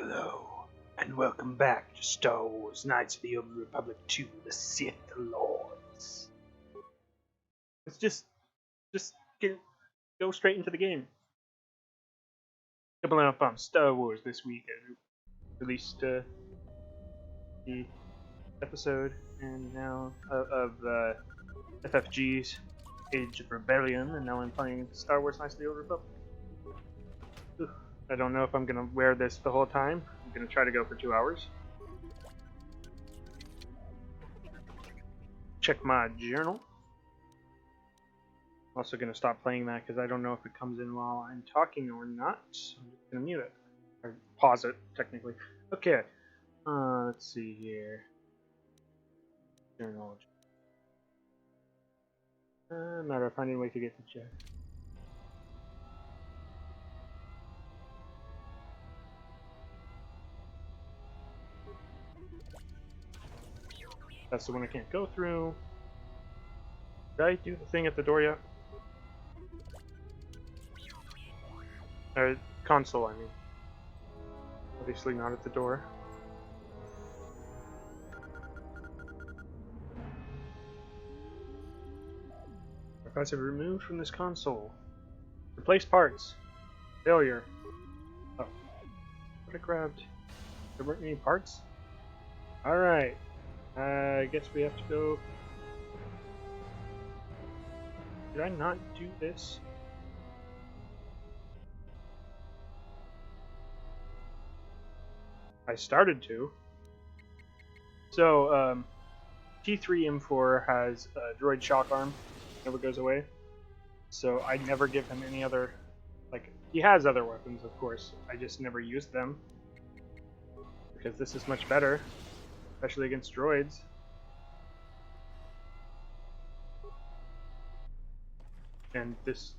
Hello, and welcome back to Star Wars Knights of the Old Republic 2, the Sith Lords. Let's just go straight into the game. Couple of Star Wars this week. I released the episode and now of FFG's Age of Rebellion, and now I'm playing Star Wars Knights of the Old Republic. I don't know if I'm going to wear this the whole time. I'm going to try to go for 2 hours. Check my journal. I'm also going to stop playing that because I don't know if it comes in while I'm talking or not. So I'm just going to mute it. Or pause it, technically. Okay. Let's see here. Journal. Matter of finding a way to get to check. That's the one I can't go through. Did I do the thing at the door yet? Console, I mean. Obviously not at the door. Parts have been removed from this console. Replace parts. Failure. Oh. What I grabbed? There weren't any parts? Alright. I guess we have to go. Did I not do this? I started to. So, T3M4 has a droid shock arm. Never goes away. So I never give him any other. Like, he has other weapons, of course. I just never use them. Because this is much better. Especially against droids. And this,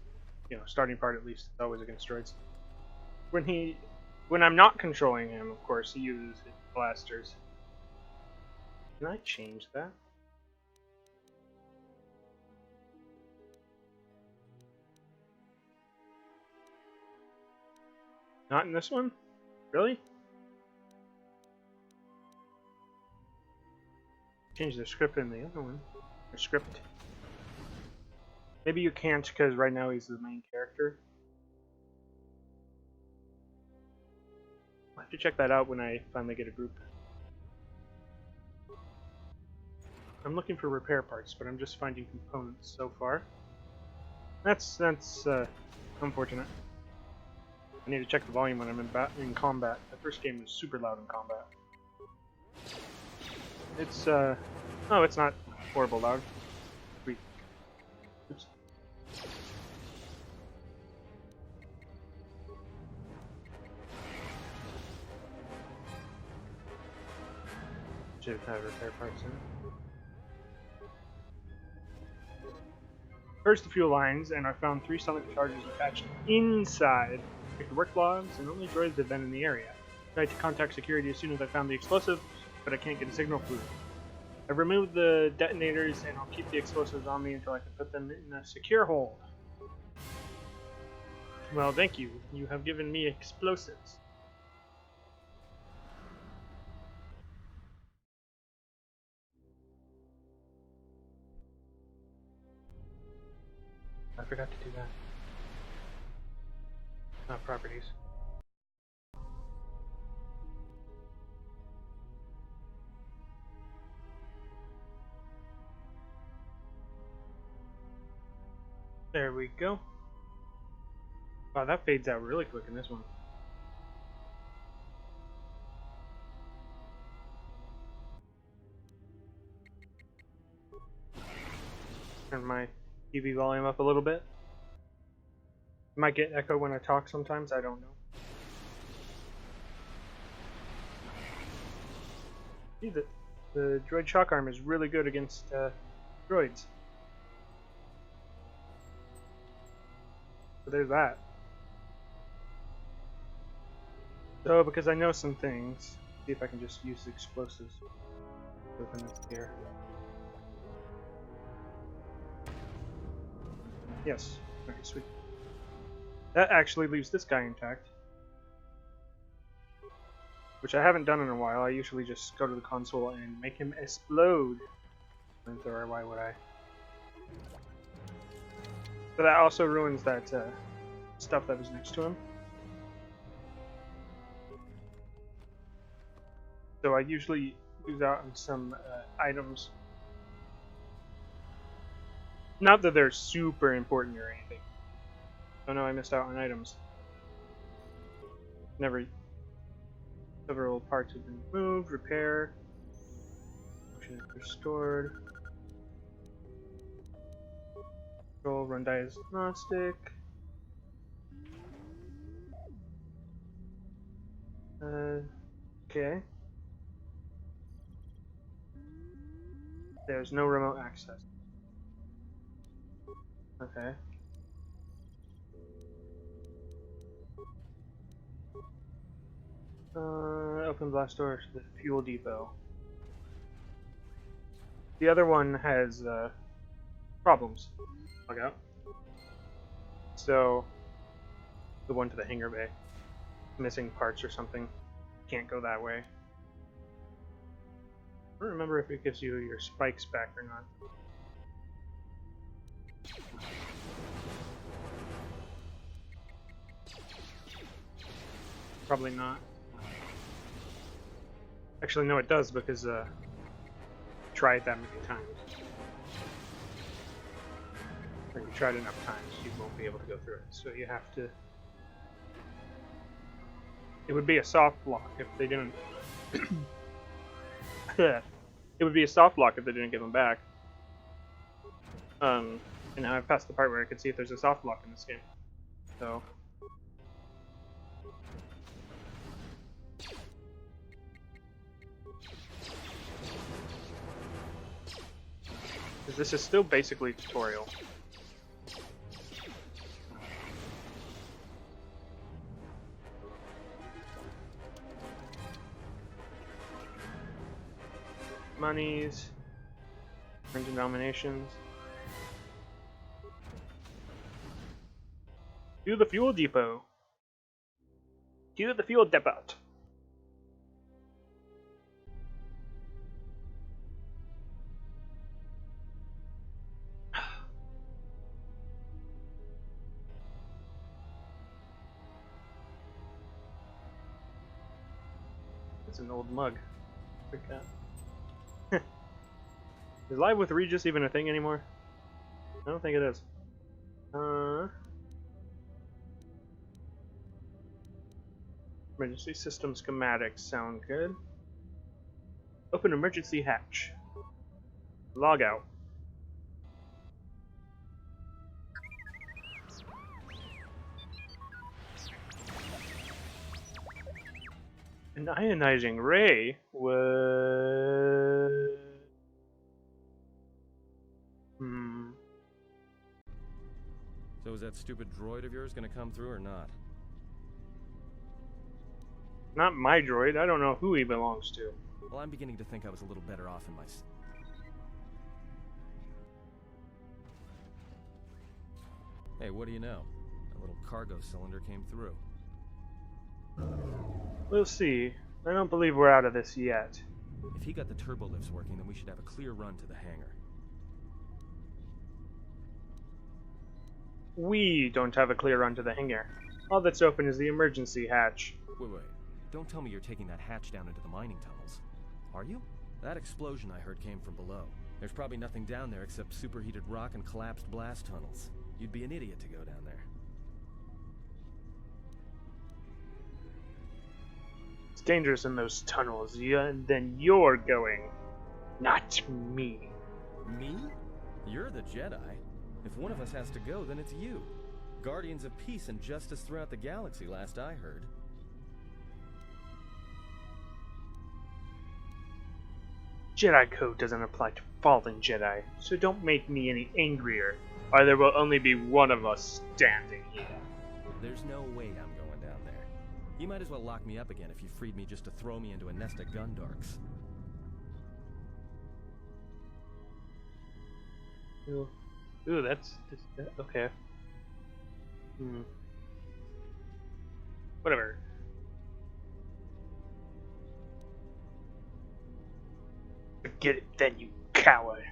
starting part at least is always against droids. When I'm not controlling him, of course, he uses his blasters. Can I change that? Not in this one? Really? Change the script in the other one. Or script. Maybe you can't because right now he's the main character. I'll have to check that out when I finally get a group. I'm looking for repair parts, but I'm just finding components so far. That's unfortunate. I need to check the volume when I'm in combat. The first game was super loud in combat. It's oh, it's not horrible loud. Sweet. Oops. Should have had repair parts in. First the fuel lines, and I found 3 sonic charges attached inside. Checked the work logs, and only droids have been in the area. Tried to contact security as soon as I found the explosive, but I can't get a signal through. I've removed the detonators, and I'll keep the explosives on me until I can put them in a secure hold. Well, thank you. You have given me explosives. I forgot to do that. Not properties. There we go. Wow, that fades out really quick in this one. Turn my TV volume up a little bit. Might get echo when I talk sometimes, I don't know. See, the droid shock arm is really good against droids. So there's that. So because I know some things, see if I can just use explosives. Open this here. Yes. Okay, sweet. That actually leaves this guy intact. which I haven't done in a while. I usually just go to the console and make him explode. Or why would I? But that also ruins that stuff that was next to him. So I usually lose out on some items. Not that they're super important or anything. Oh no, I missed out on items. Several parts have been moved, repair, function is restored. Control, run diagnostic. Okay. There's no remote access. Okay. Open blast door to the fuel depot. The other one has problems. Log out. So, the one to the hangar bay. Missing parts or something. Can't go that way. I don't remember if it gives you your spikes back or not. Probably not. Actually, no, it does because try it that many times. Or you tried enough times, you won't be able to go through it. So you have to. It would be a soft lock if they didn't. It would be a soft lock if they didn't give them back. And now I've passed the part where I could see if there's a soft lock in this game. So. Because this is still basically tutorial. Monies, engine dominations. To the fuel depot. To the fuel depot. It's an old mug. Forgot. Is Live with Regis even a thing anymore? I don't think it is. Emergency system schematics sound good. Open emergency hatch. Log out. An ionizing ray? What? So is that stupid droid of yours gonna come through or not? Not my droid. I don't know who he belongs to. Well, I'm beginning to think I was a little better off in my... Hey, what do you know? A little cargo cylinder came through. We'll see. I don't believe we're out of this yet. If he got the turbo lifts working, then we should have a clear run to the hangar. We don't have a clear run to the hangar. All that's open is the emergency hatch. Wait. Don't tell me you're taking that hatch down into the mining tunnels. Are you? That explosion I heard came from below. There's probably nothing down there except superheated rock and collapsed blast tunnels. You'd be an idiot to go down there. It's dangerous in those tunnels. Then you're going. Not me. Me? You're the Jedi. If one of us has to go, then it's you. Guardians of peace and justice throughout the galaxy, last I heard. Jedi code doesn't apply to fallen Jedi, so don't make me any angrier, or there will only be one of us standing here. There's no way I'm going down there. You might as well lock me up again if you freed me just to throw me into a nest of Gundarks. Ooh, that's okay. Whatever. get it then, you coward.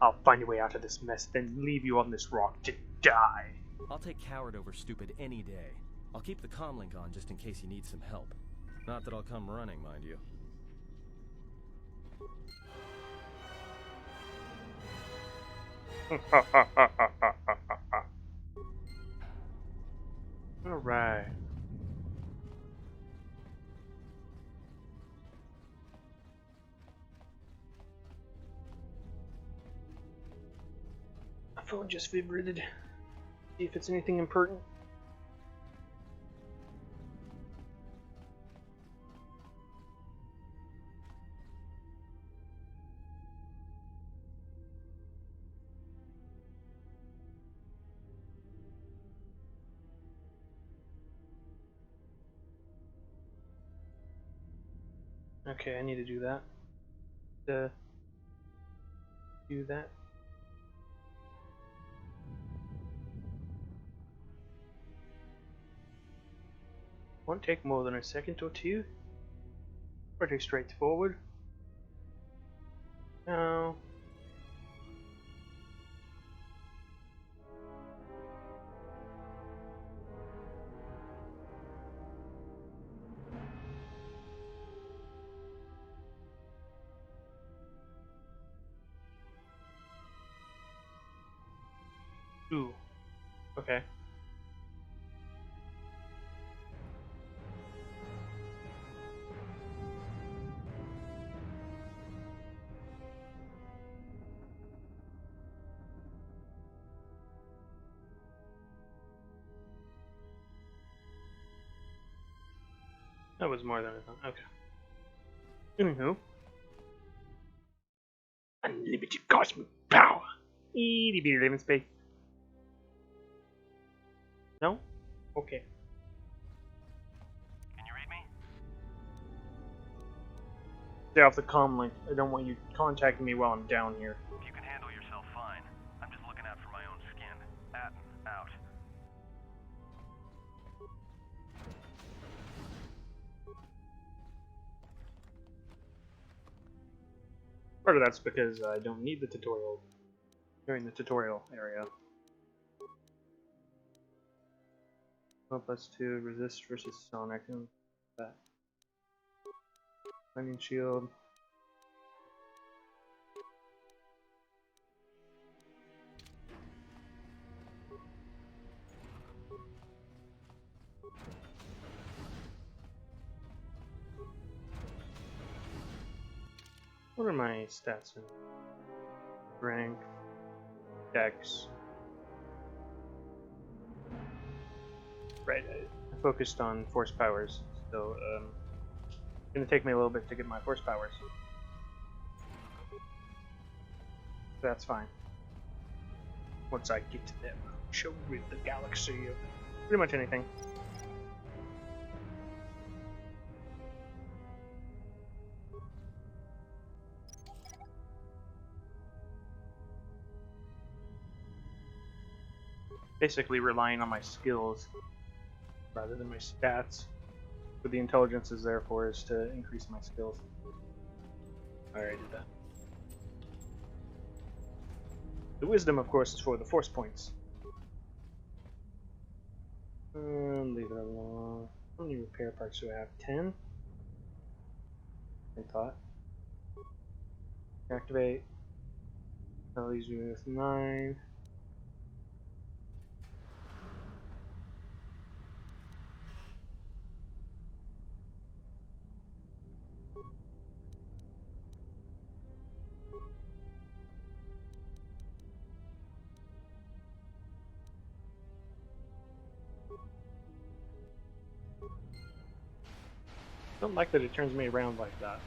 I'll find a way out of this mess, then leave you on this rock to die. I'll take coward over stupid any day. I'll keep the comlink on just in case you need some help. Not that I'll come running, mind you. Alright. My phone just vibrated. See if it's anything important. Okay, I need to do that. Do that. Won't take more than a second or two. Pretty straightforward. No. Ooh. Okay. That was more than I thought. Okay. Anywho. Unlimited cosmic power. Itty bitty living space. No? Okay. Can you read me? Stay off the comm link. I don't want you contacting me while I'm down here. You can handle yourself fine. I'm just looking out for my own skin. At and out. Part of that's because I don't need the tutorial during the tutorial area. 1+2 resist versus sonic and that. Lightning shield. What are my stats in? Rank, dex. Right, I focused on force powers, so it's gonna take me a little bit to get my force powers. That's fine. Once I get to them, I'll show rid the galaxy of pretty much anything. Basically relying on my skills rather than my stats. What the intelligence is there for is to increase my skills. Alright, I did that. The wisdom, of course, is for the force points. Leave it alone. How many repair parts do I have? 10? I thought. Activate. That leaves me with 9. I don't like that it turns me around like that.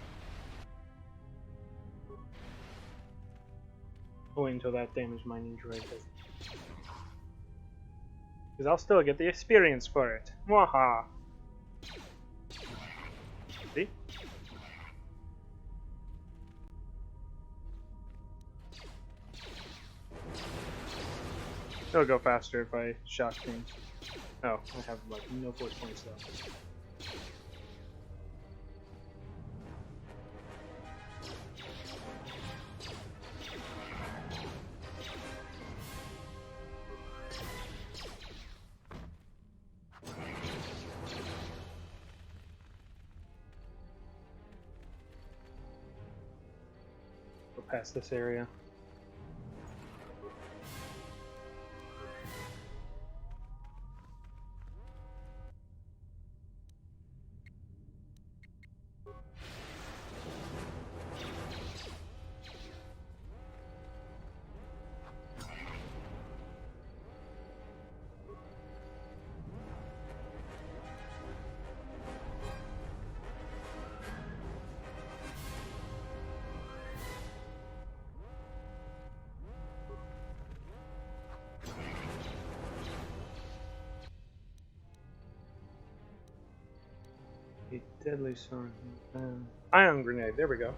I'll wait until that damage mining droid does. Because I'll still get the experience for it. Waha! See? It'll go faster if I shock things. Oh, I have like no force points though. past this area. A deadly sword. Ion grenade. There we go.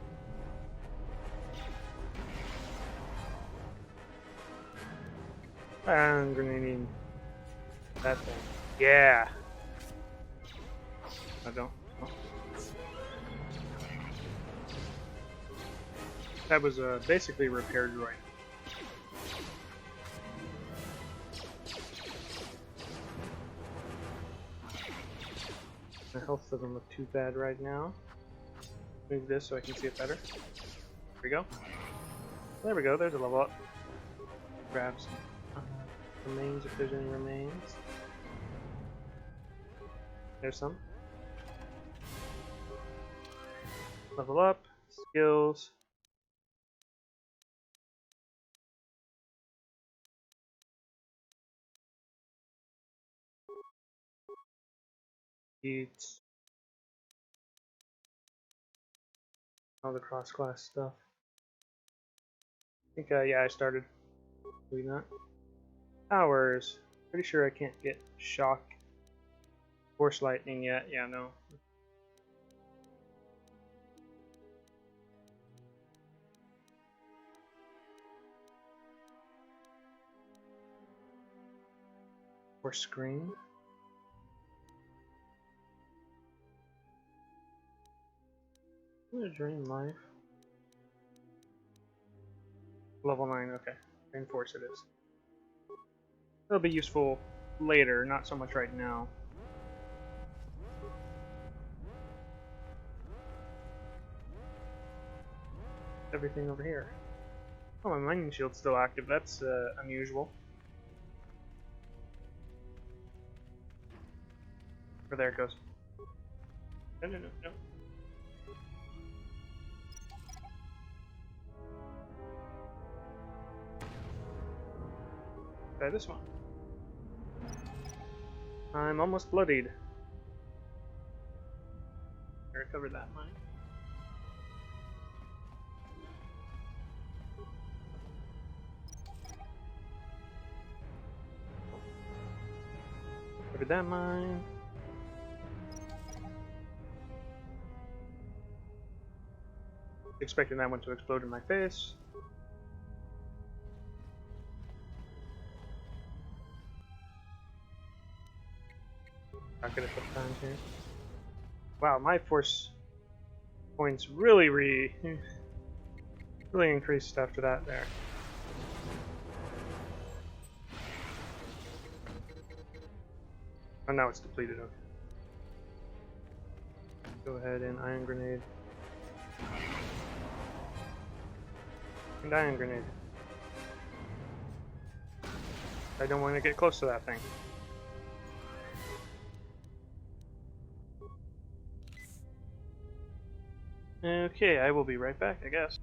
Ion grenading that thing. Yeah. I don't. Oh. That was basically repaired right. My health doesn't look too bad right now. Move this so I can see it better. There we go. There we go, there's a level up. Grab some remains if there's any remains. There's some. Level up, skills. Eats. All the cross-class stuff. I think, yeah, I started. Maybe not. Powers. Pretty sure I can't get shock. Force lightning yet. Yeah, no. Force screen. Drain life. Level 9, okay. Drain force it is. It'll be useful later, not so much right now. Everything over here. Oh, my mining shield's still active. That's unusual. Or there it goes. No, no, no, no. Try this one. I'm almost bloodied. I recovered that mine. Recovered that mine. Expecting that one to explode in my face. Not gonna put times here. Wow, my force points really increased after that there. Oh, now it's depleted, okay. Go ahead and ion grenade. And ion grenade. I don't want to get close to that thing. Okay, I will be right back, I guess.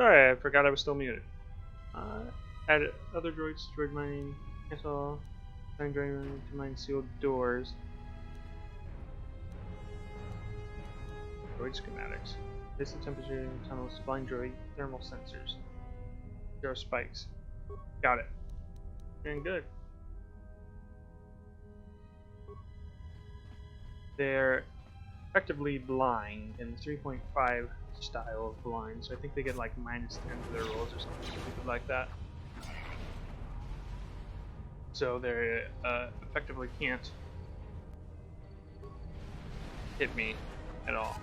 Sorry, I forgot I was still muted. Add other droids to droid mining. Cancel. Assign droid to mine sealed doors. Droid schematics. This is the temperature in tunnels. Blind droid thermal sensors. 0 spikes. Got it. And good. They're effectively blind in 3.5 style of blind, so I think they get like -10 to their rolls or something stupid like that. So they effectively can't hit me at all.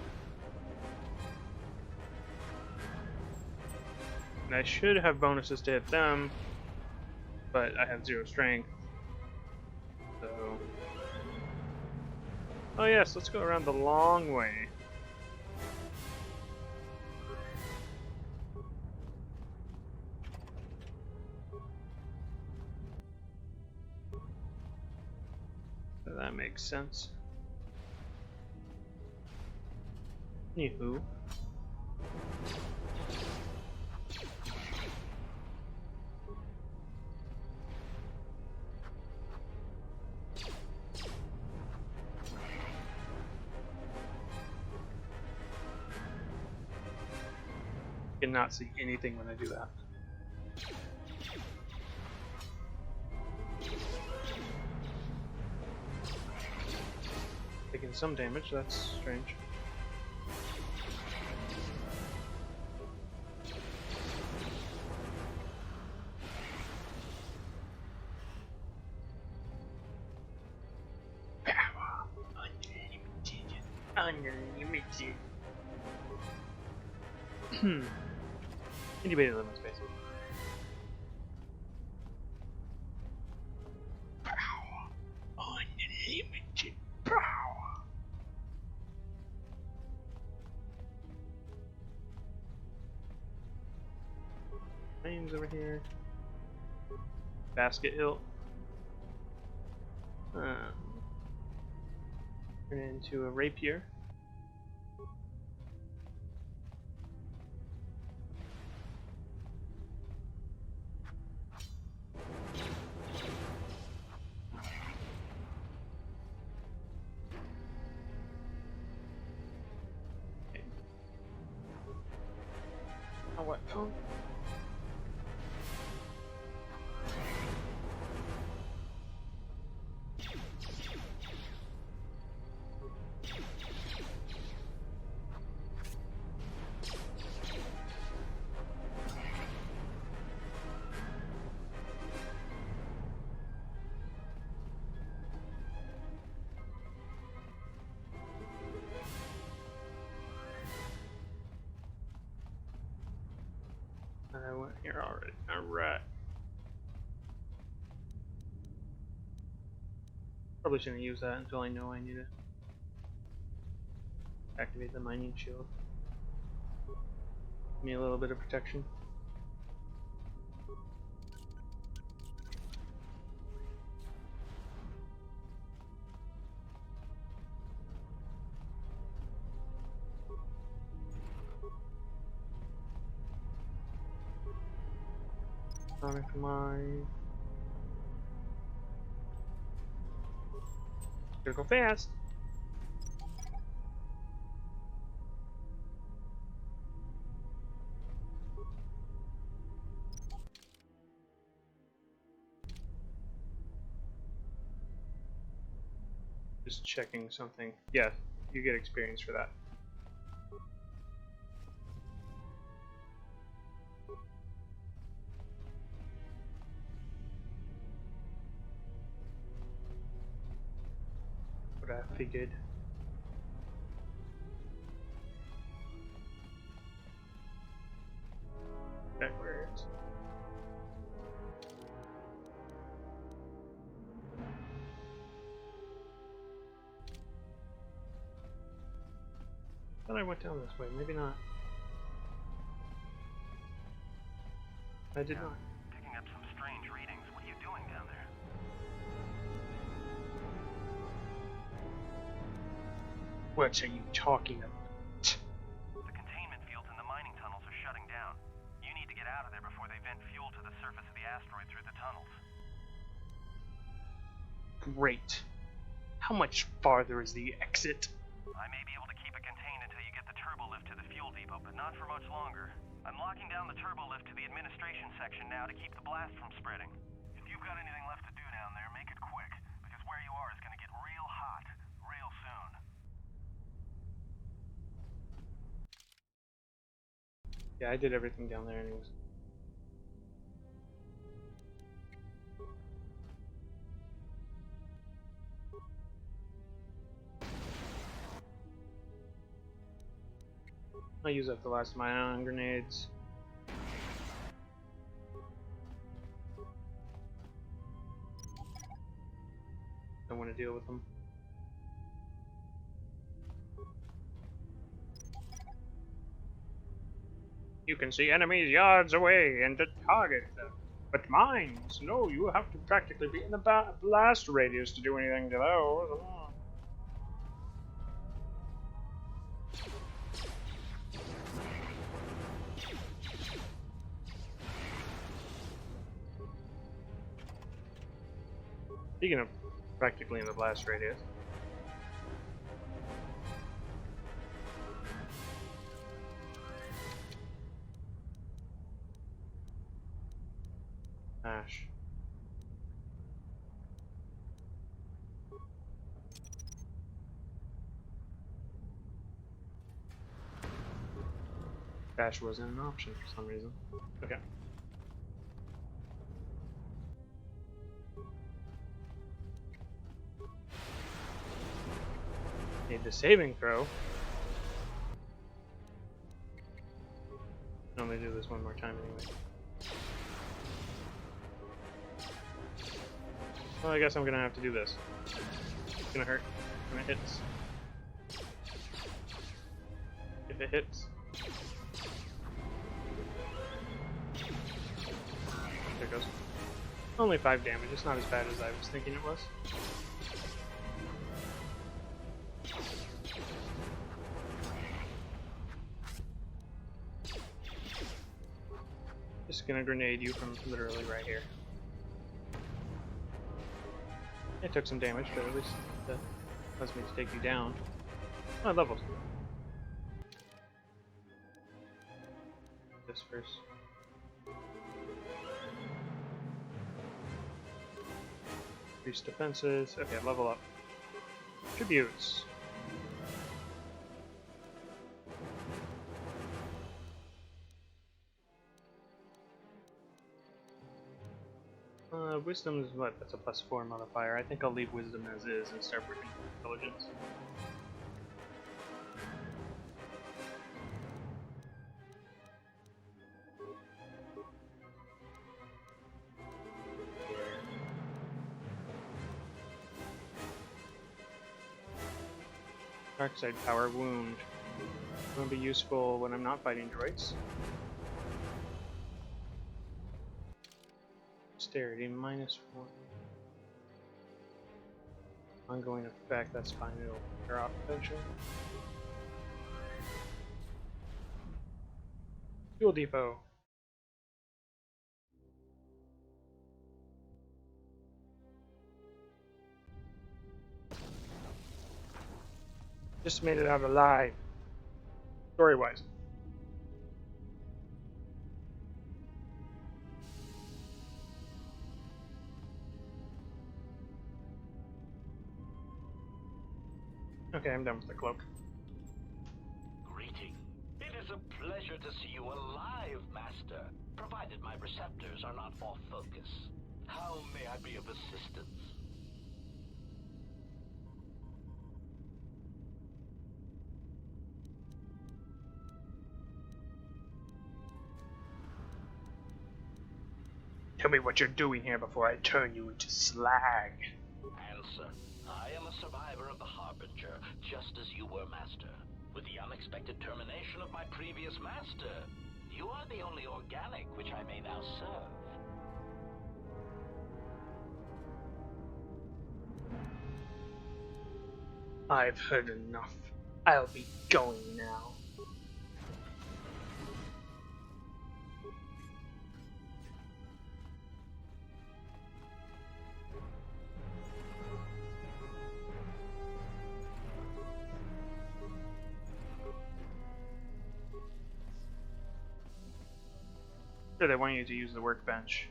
And I should have bonuses to hit them, but I have 0 strength. So... Oh yes, let's go around the long way. So that makes sense. Anywho. Cannot see anything when I do that. Taking some damage, that's strange. Power unlimited. Incubator limits, basically. Power. Unlimited power. Flames over here. Basket hilt. Turn it into a rapier. What? Oh. I went here already. Alright. Probably shouldn't use that until I know I need to activate the mining shield. Give me a little bit of protection. Sonic mine. Gotta go fast. Just checking something. Yeah, you get experience for that. What I figured. Backwards. I thought I went down this way, maybe not. I did not. Picking up some strange readings. What are you doing down there? What are you talking about? The containment fields in the mining tunnels are shutting down. vent fuel to the surface of the asteroid through the tunnels. Great. How much farther is the exit? I may be able to keep it contained until you get the turbo lift to the fuel depot, but not for much longer. I'm locking down the turbo lift to the administration section now to keep the blast from spreading. If you've got anything left to do down there, make it quick, because where you are is going to get real hot real soon. Yeah, I did everything down there anyways. I'll use up the last of my ion grenades. Don't want to deal with them. You can see enemies yards away and to target them. But mines, no, you have to practically be in the blast radius to do anything to those. Speaking of practically in the blast radius. Ash. Dash wasn't an option for some reason. Okay. Need the saving throw. I'm gonna do this one more time anyway. Well, I guess I'm gonna have to do this. It's gonna hurt when it hits. If it hits. There it goes. Only 5 damage, it's not as bad as I was thinking it was. Just gonna grenade you from literally right here. It took some damage, but at least that allows me to take you down. Oh, levels. This first. Increase defenses. Okay, level up. Tributes. Wisdom is what? That's a +4 modifier. I think I'll leave wisdom as is and start working with intelligence. Darkside power wound. Will be useful when I'm not fighting droids. Dexterity -4. Ongoing effect, that's fine, it'll wear off eventually. Fuel depot. Just made it out alive. Story-wise. Okay, I'm done with the cloak. Greeting. It is a pleasure to see you alive, Master, provided my receptors are not off focus. How may I be of assistance? Tell me what you're doing here before I turn you into slag. Answer. I am a survivor of the Harbinger, just as you were, Master. With the unexpected termination of my previous Master, you are the only organic which I may now serve. I've heard enough. I'll be going now. Sure, they want you to use the workbench.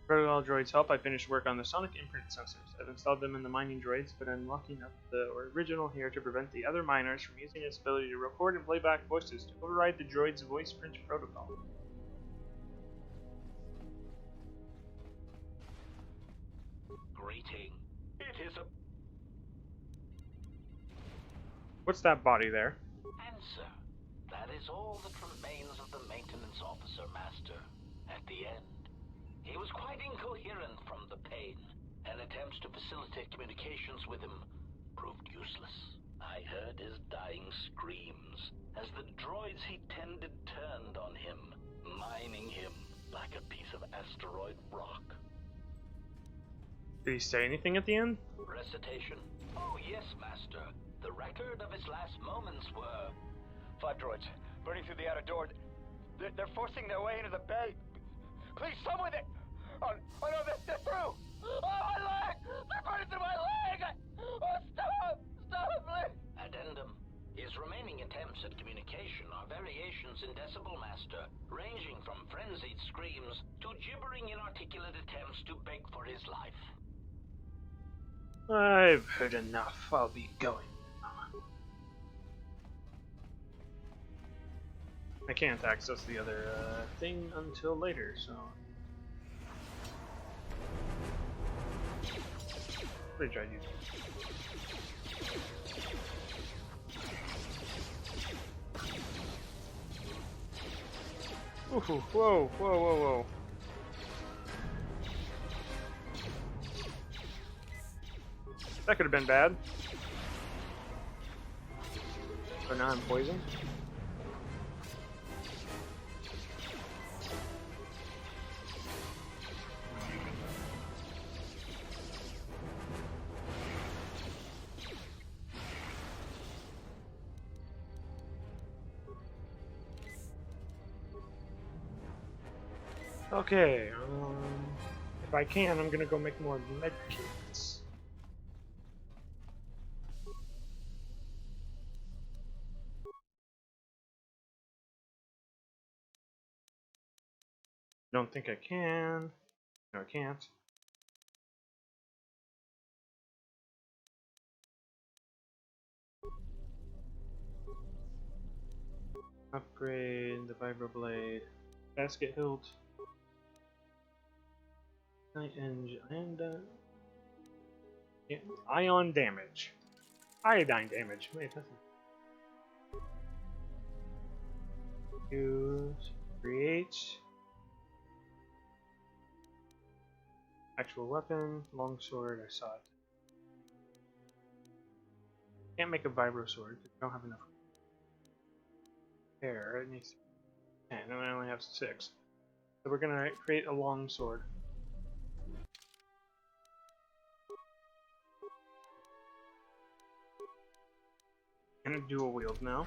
Protocol droids help. I finished work on the sonic imprint sensors. I've installed them in the mining droids, but I'm locking up the original here to prevent the other miners from using its ability to record and play back voices to override the droid's voice print protocol. Greeting. It is a What's that body there? answer. That is all that remains of the maintenance officer, Master. At the end, he was quite incoherent from the pain, and attempts to facilitate communications with him proved useless. I heard his dying screams as the droids he tended turned on him, mining him like a piece of asteroid rock. Did he say anything at the end? Recitation? Oh yes, Master. The record of his last moments were... 5 droids, burning through the outer door. They're forcing their way into the bay. Please, someone that... Oh no, they're through! Oh, my leg! They're burning through my leg! Oh, stop! Stop, please! Addendum. His remaining attempts at communication are variations in Decibel Master, ranging from frenzied screams to gibbering inarticulate attempts to beg for his life. I've heard enough. I'll be going. I can't access the other thing until later, so... Pretty try using it. Ooh, whoa, whoa, whoa, whoa. That could have been bad. But now I'm poisoned. Okay, if I can, I'm gonna go make more medkits. Don't think I can. No, I can't. Upgrade the vibroblade. Basket hilt. Night engine and ion damage. Iodine damage. Wait, that's use create actual weapon, longsword. I saw it. Can't make a vibro sword because I don't have enough hair. It needs 10, and I only have 6. So we're gonna create a longsword. And a dual wield now.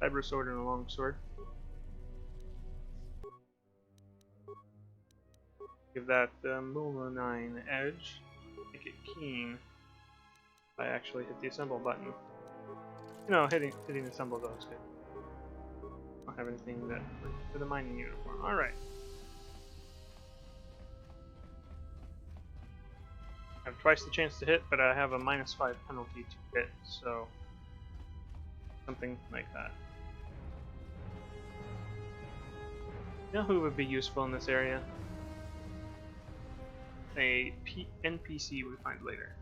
Vibro sword and a long sword. Give that the Mulanine edge. Make it keen. I actually hit the assemble button. You know, hitting assemble though is good. I don't have anything that for the mining uniform. Alright. I have twice the chance to hit, but I have a -5 penalty to hit, so something like that. You know who would be useful in this area? A NPC we find later.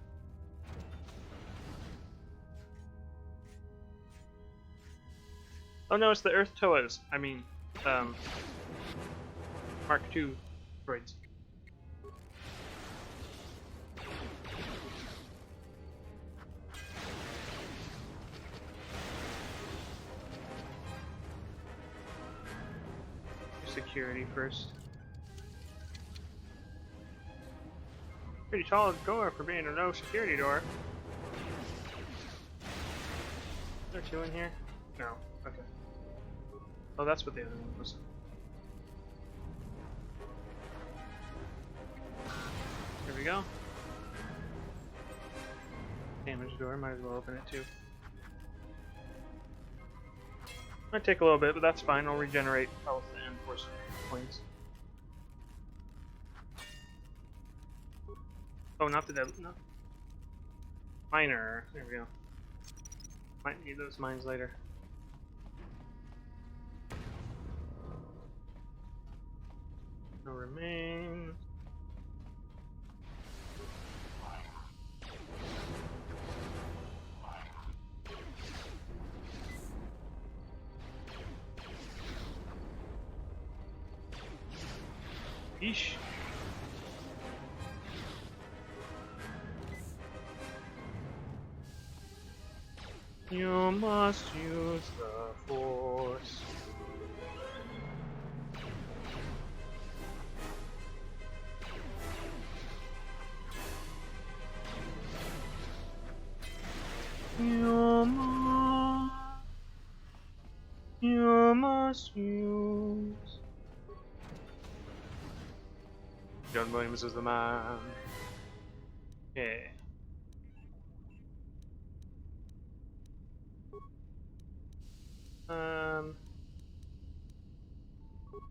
Oh no, it's the Earth Toas. I mean, Mark II droids. Security first. Pretty tall door for being a no security door. Is there 2 in here? No. Okay. Oh, that's what the other one was. Here we go. Damaged door, might as well open it too. Might take a little bit, but that's fine. I'll regenerate health and force points. Oh, not the no. Miner. There we go. Might need those mines later. No remains. Yeesh. You must use the force. You must use. John Williams is the man. Yeah.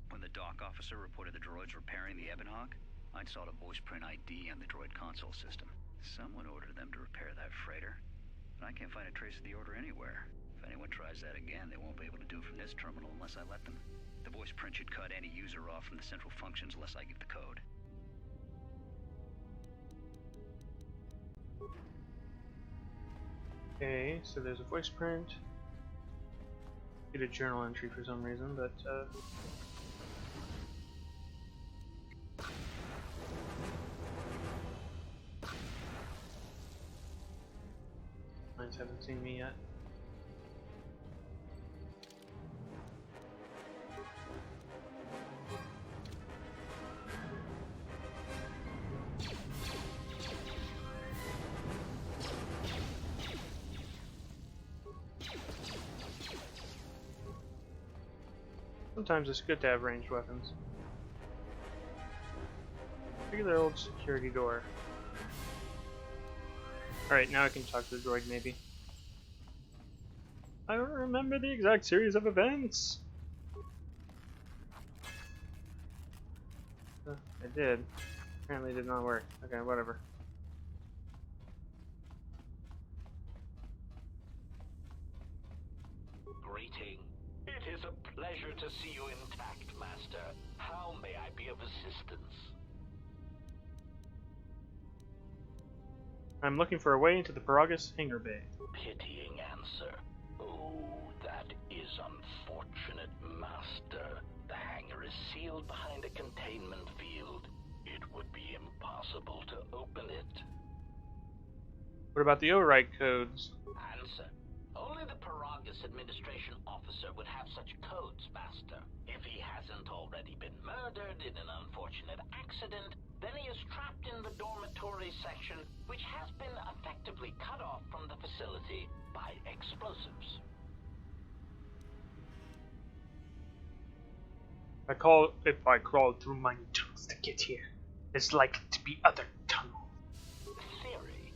When the dock officer reported the droids repairing the Ebonhawk, I'd saw the voice print ID on the droid console system. Someone ordered them to repair that freighter, but I can't find a trace of the order anywhere. If anyone tries that again, they won't be able to do it from this terminal unless I let them. The voice print should cut any user off from the central functions unless I give the code. Okay, so there's a voice print. Get a journal entry for some reason, but mines haven't seen me yet. Sometimes it's good to have ranged weapons. Regular old security door. Alright, now I can talk to the droid, maybe. I don't remember the exact series of events! I did. Apparently it did not work. Okay, whatever. Greeting. It is a pleasure to see you intact, Master. How may I be of assistance? I'm looking for a way into the Peragus hangar bay. Pitying answer. Oh, that is unfortunate, Master. The hangar is sealed behind a containment field. It would be impossible to open it. What about the override codes? Answer. Only the Peragus administration officer would have such codes, Master. If he hasn't already been murdered in an unfortunate accident, then he is trapped in the dormitory section, which has been effectively cut off from the facility by explosives. If I crawled through many tunnels to get here, there's likely to be other tunnels. Theory.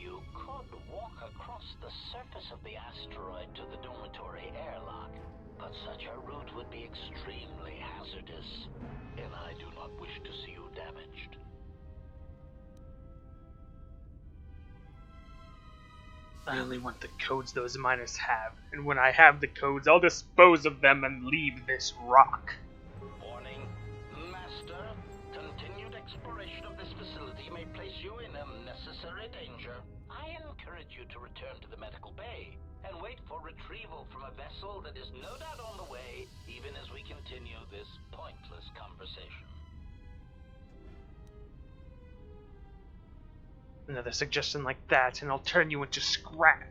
You could walk across the surface of the asteroid to the dormitory airlock, but such a route would be extremely hazardous, and I do not wish to see you damaged. I only want the codes those miners have, and when I have the codes, I'll dispose of them and leave this rock. Warning. Master, continued exploration of this facility may place you in unnecessary danger. I encourage you to return to the medical bay and wait for retrieval from a vessel that is no doubt on the way, even as we continue this pointless conversation. Another suggestion like that, and I'll turn you into scrap.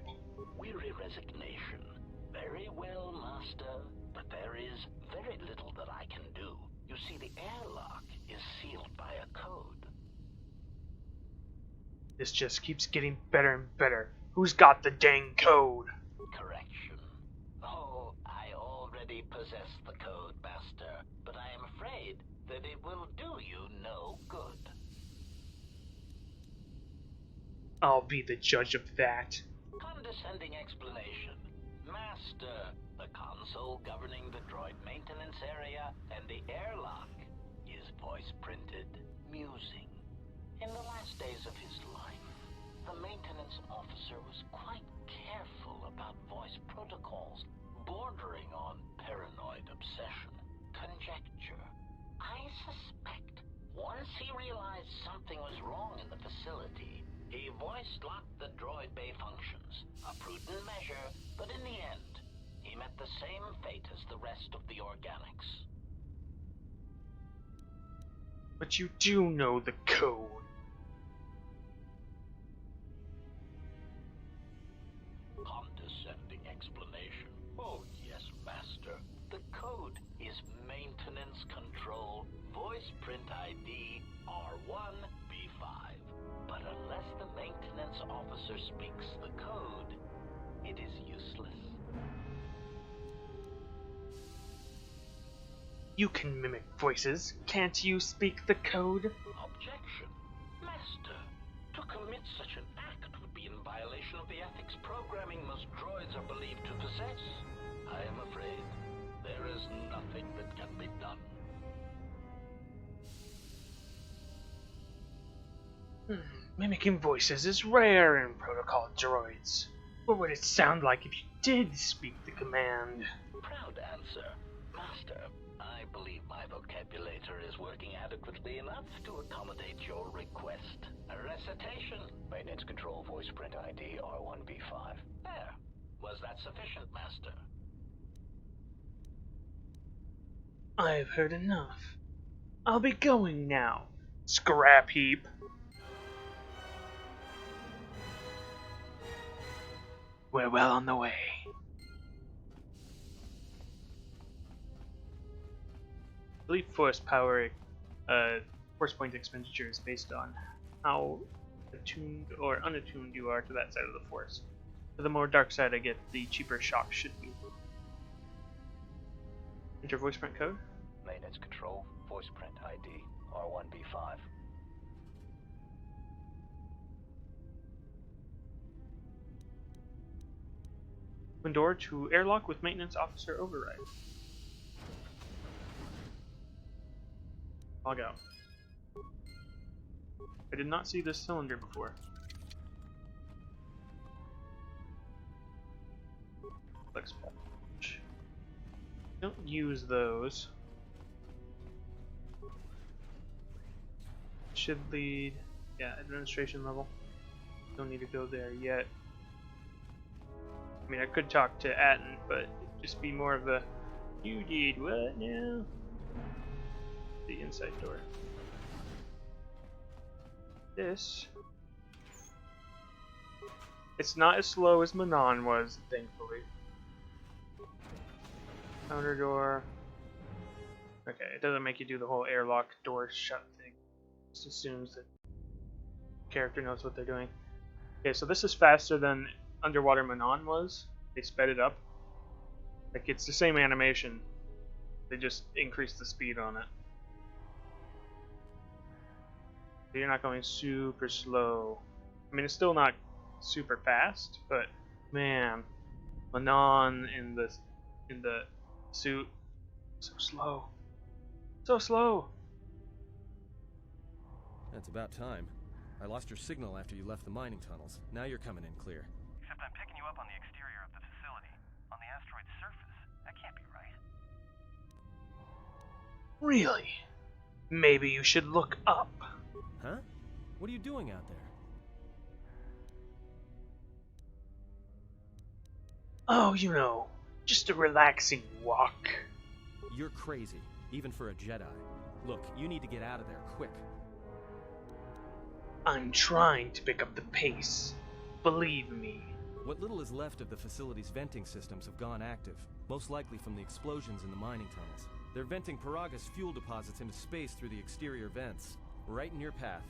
Weary resignation. Very well, Master, but there is very little that I can do. You see, the airlock is sealed by a code. This just keeps getting better and better. Who's got the dang code? Correction. Oh, I already possess the code, Master, but I am afraid that it will do you no good. I'll be the judge of that. Condescending explanation. Master. The console governing the droid maintenance area and the airlock is voice printed. Musing. In the last days of his life, the maintenance officer was quite careful about voice protocols, bordering on paranoid obsession. Conjecture. I suspect once he realized something was wrong in the facility, he voice-locked the droid bay functions. A prudent measure, but in the end, he met the same fate as the rest of the organics. But you do know the code. Condescending explanation. Oh yes, Master. The code is maintenance control, voice print ID R1B5. But unless the maintenance officer speaks the code, it is useless. You can mimic voices. Can't you speak the code? Objection. Master, to commit such an act would be in violation of the ethics programming most droids are believed to possess. I am afraid there is nothing that can be done. Mimicking voices is rare in protocol droids. What would it sound like if you did speak the command? Proud answer. Master, I believe my vocabulator is working adequately enough to accommodate your request. A recitation. Maintenance control voice print ID R1B5. There. Was that sufficient, Master? I've heard enough. I'll be going now, scrap heap. We're well on the way. I believe force power, force point expenditure is based on how attuned or unattuned you are to that side of the force. So the more dark side I get, the cheaper shock should be. Enter voice print code. Maintenance control voice print ID R1B5. Open door to airlock with maintenance officer override. Log out. I did not see this cylinder before. Flex patch. Don't use those. Should lead, yeah, administration level. Don't need to go there yet. I mean, I could talk to Atten, but it'd just be more of a, you did what now? The inside door. This. It's not as slow as Manon was, thankfully. Counter door. Okay, it doesn't make you do the whole airlock door shut thing. It just assumes that the character knows what they're doing. Okay, so this is faster than Underwater Manon was. They sped it up. Like, it's the same animation. They just increased the speed on it. So you're not going super slow. I mean, it's still not super fast, but man, Manon in the suit, so slow. So slow. That's about time. I lost your signal after you left the mining tunnels. Now you're coming in clear. Except I'm picking you up on the exterior of the facility, on the asteroid's surface. That can't be right. Really? Maybe you should look up. Huh? What are you doing out there? Oh, you know, just a relaxing walk. You're crazy, even for a Jedi. Look, you need to get out of there, quick. I'm trying to pick up the pace. Believe me. What little is left of the facility's venting systems have gone active, most likely from the explosions in the mining tunnels. They're venting Peragus fuel deposits into space through the exterior vents, right in your path.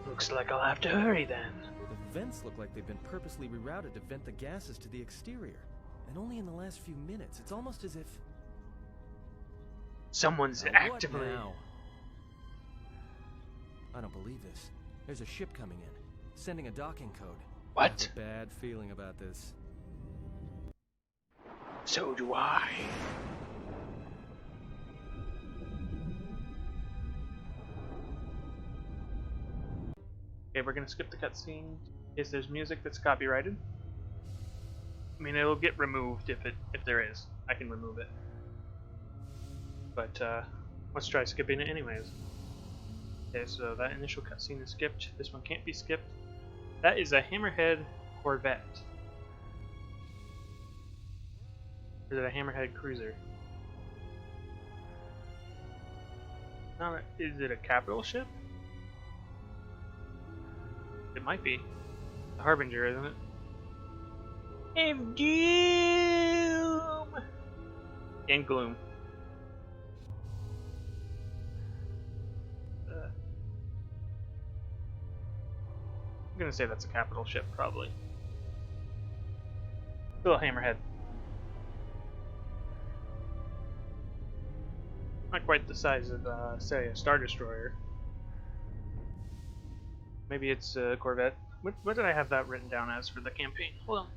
Looks like I'll have to hurry then. The vents look like they've been purposely rerouted to vent the gases to the exterior. And only in the last few minutes, it's almost as if... Someone's Now, actively... What now? I don't believe this. There's a ship coming in, sending a docking code. I What? have a bad feeling about this. So do I. Okay, we're gonna skip the cutscene in case there's music that's copyrighted. I mean, it'll get removed if there is. I can remove it. But let's try skipping it anyways. Okay, so that initial cutscene is skipped. This one can't be skipped. That is a Hammerhead Corvette. Or is it a Hammerhead Cruiser? No, is it a capital ship? It might be. The Harbinger, isn't it? Of Doom! And Gloom. I'm gonna say that's a capital ship, probably. Little Hammerhead. Not quite the size of, say, a Star Destroyer. Maybe it's a Corvette. What did I have that written down as for the campaign? Hold on.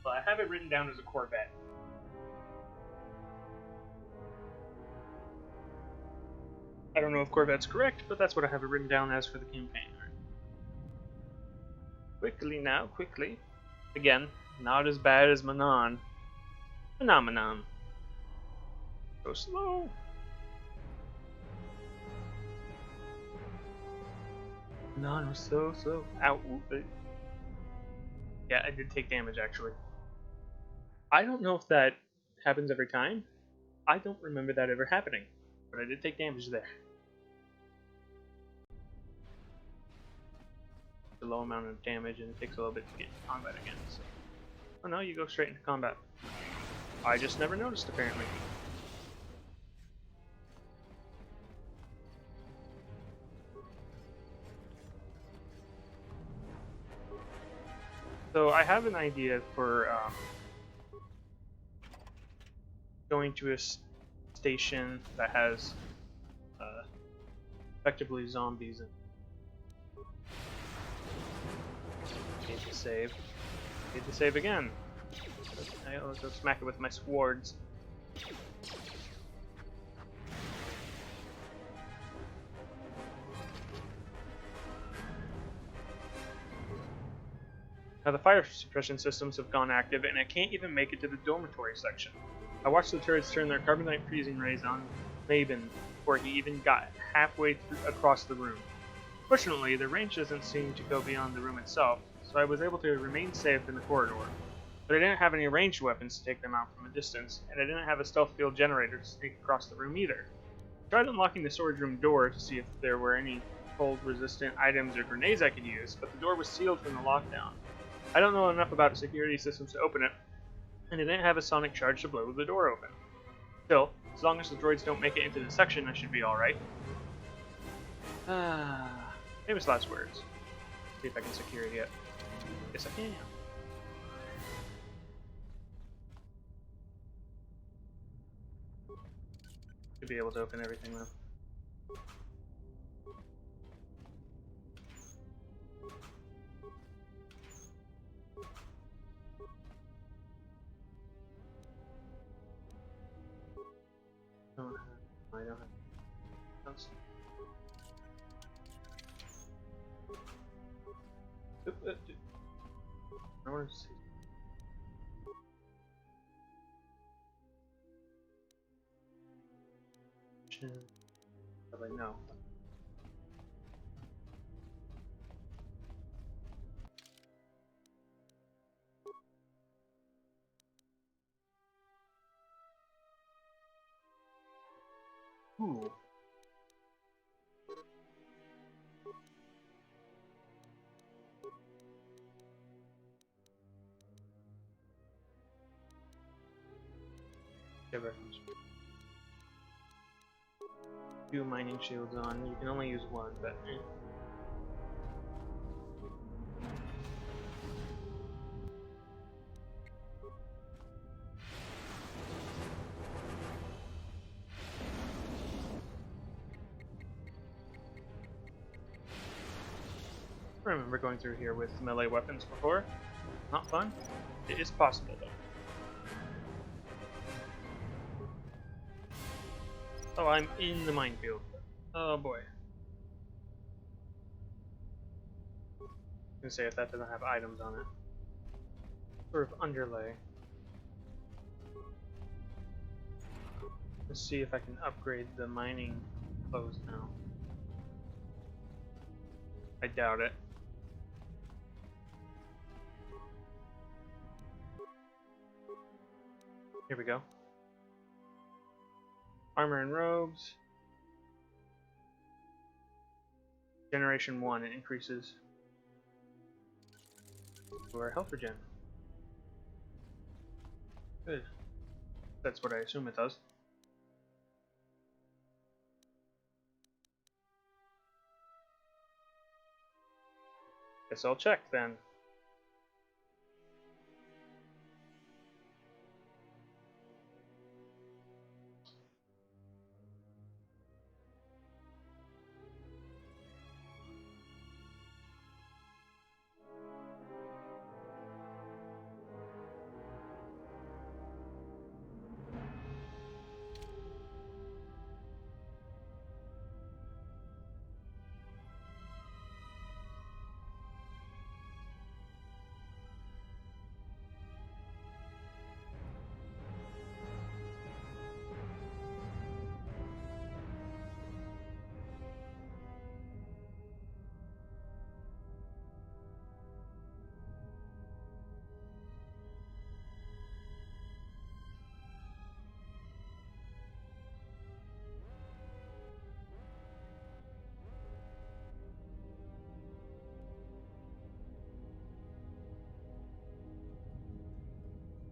Well, I have it written down as a Corvette. I don't know if Corvette's correct, but that's what I have it written down as for the campaign. Quickly now, quickly. Again, not as bad as Manon. Phenomenon. Go slow. Manon was so slow. Ow. Yeah, I did take damage actually. I don't know if that happens every time. I don't remember that ever happening, but I did take damage there. A low amount of damage, and it takes a little bit to get into combat again. So. Oh no, you go straight into combat. I just never noticed, apparently. So I have an idea for going to a station that has effectively zombies in. Need to save. Need to save again. Let's go smack it with my swords. Now the fire suppression systems have gone active, and I can't even make it to the dormitory section. I watched the turrets turn their carbonite freezing rays on Laban before he even got halfway across the room. Fortunately, the range doesn't seem to go beyond the room itself, so I was able to remain safe in the corridor. But I didn't have any ranged weapons to take them out from a distance, and I didn't have a stealth field generator to sneak across the room either. I tried unlocking the storage room door to see if there were any cold-resistant items or grenades I could use, but the door was sealed from the lockdown. I don't know enough about security systems to open it, and I didn't have a sonic charge to blow the door open. Still, as long as the droids don't make it into the section, I should be alright. Famous last words. See if I can secure it yet. Yes, I can. Should be able to open everything though. I don't have. I want to see. Probably no. Ooh. reference. 2 mining shields on. You can only use 1, but I remember going through here with melee weapons before. Not fun. It is possible though. Oh, I'm in the minefield. Oh boy. I was gonna say if that doesn't have items on it. Sort of underlay. Let's see if I can upgrade the mining clothes now. I doubt it. Here we go. Armor and robes. Generation 1, it increases your health regen. Good. That's what I assume it does. Guess I'll check then.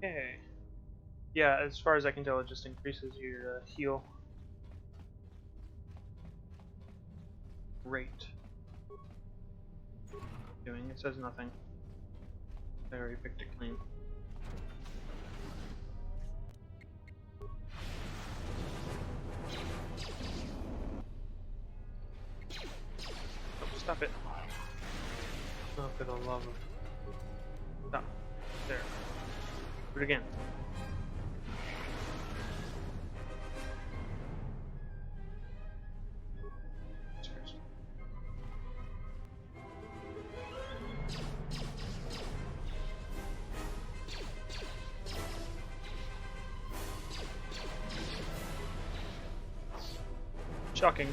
Okay. Yeah, as far as I can tell, it just increases your heal rate. Doing it says nothing. I already picked it clean. Oh, stop it! Oh, for the love of... Stop. There. Do it again. Shocking.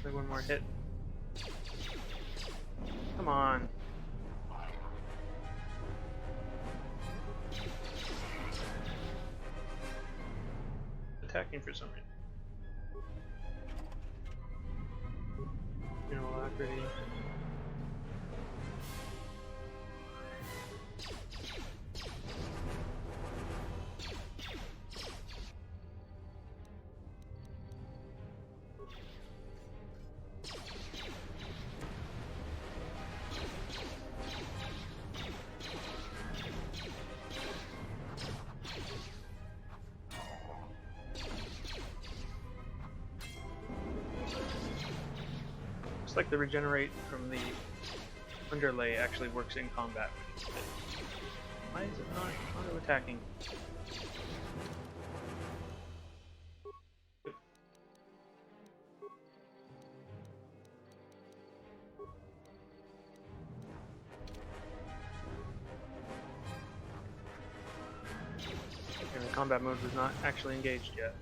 Like one more hit. Come on. Attacking for some reason. You know, alacrity. Looks like the regenerate from the underlay actually works in combat. Why is it not auto-attacking? And the combat mode was not actually engaged yet.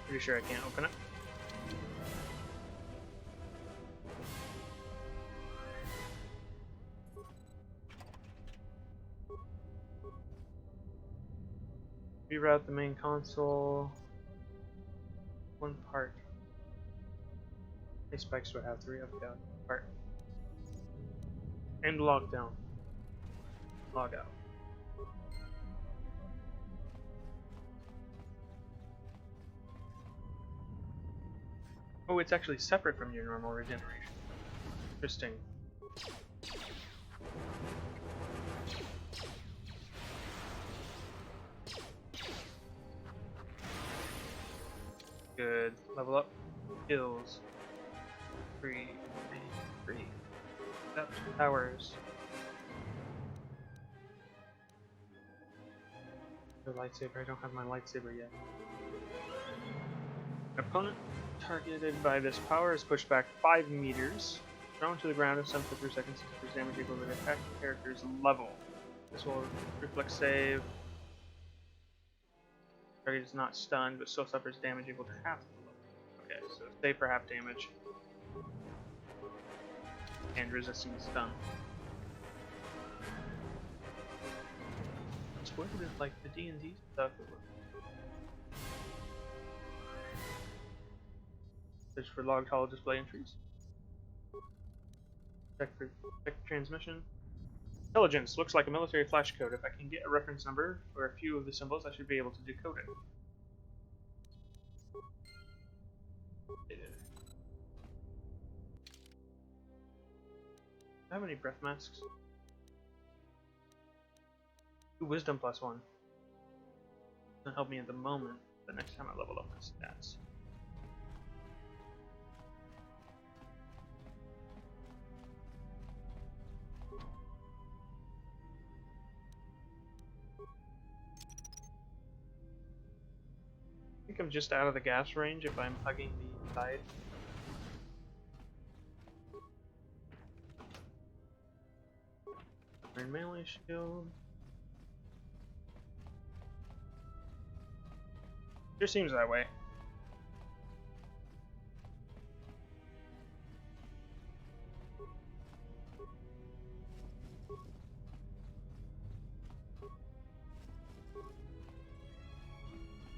Pretty sure I can't open it. Reroute the main console. one part. How many spikes do I have? 3 up, down, part. And log down. Log out. Oh, it's actually separate from your normal regeneration. Interesting. Good. Level up. Kills. 3. Up. Powers. The lightsaber. I don't have my lightsaber yet. Opponent targeted by this power is pushed back 5 meters. Thrown to the ground and stunned for 3 seconds. Suffers damage equal to the attack character's level. This will reflex save. Target is not stunned, but still suffers damage equal to half the level. Okay, so save for half damage. And resisting stun. What is it like the D&D stuff? Search for logged holo display entries. Check for transmission. Intelligence looks like a military flash code. If I can get a reference number for a few of the symbols, I should be able to decode it. Do I have any breath masks? Ooh, wisdom +1. Doesn't help me at the moment, but next time I level up my stats. I think I'm just out of the gas range if I'm hugging the side. Iron melee shield. Sure seems that way.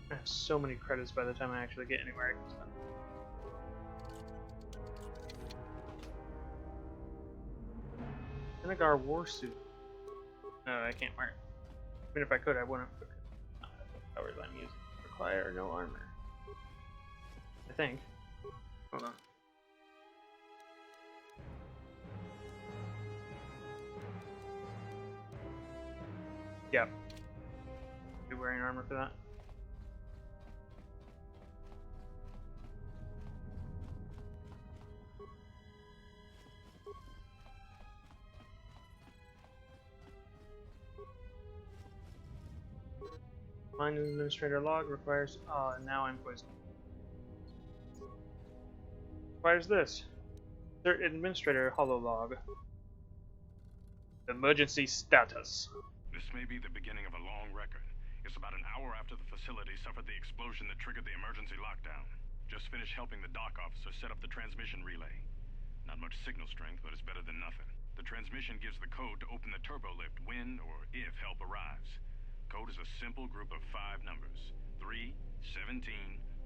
I have so many credits by the time I actually get anywhere. Vinegar Warsuit. No, I can't wear it. Even if I could, I wouldn't. The powers I'm using require no armor. I think. Hold on. Yep. Be wearing armor for that. Find an administrator log requires. Now I'm poisoned. Requires this. Insert administrator holo log. Emergency status. This may be the beginning of a long record. It's about an hour after the facility suffered the explosion that triggered the emergency lockdown. Just finished helping the dock officer set up the transmission relay. Not much signal strength, but it's better than nothing. The transmission gives the code to open the turbo lift when or if help arrives. Code is a simple group of 5 numbers. 3, 17,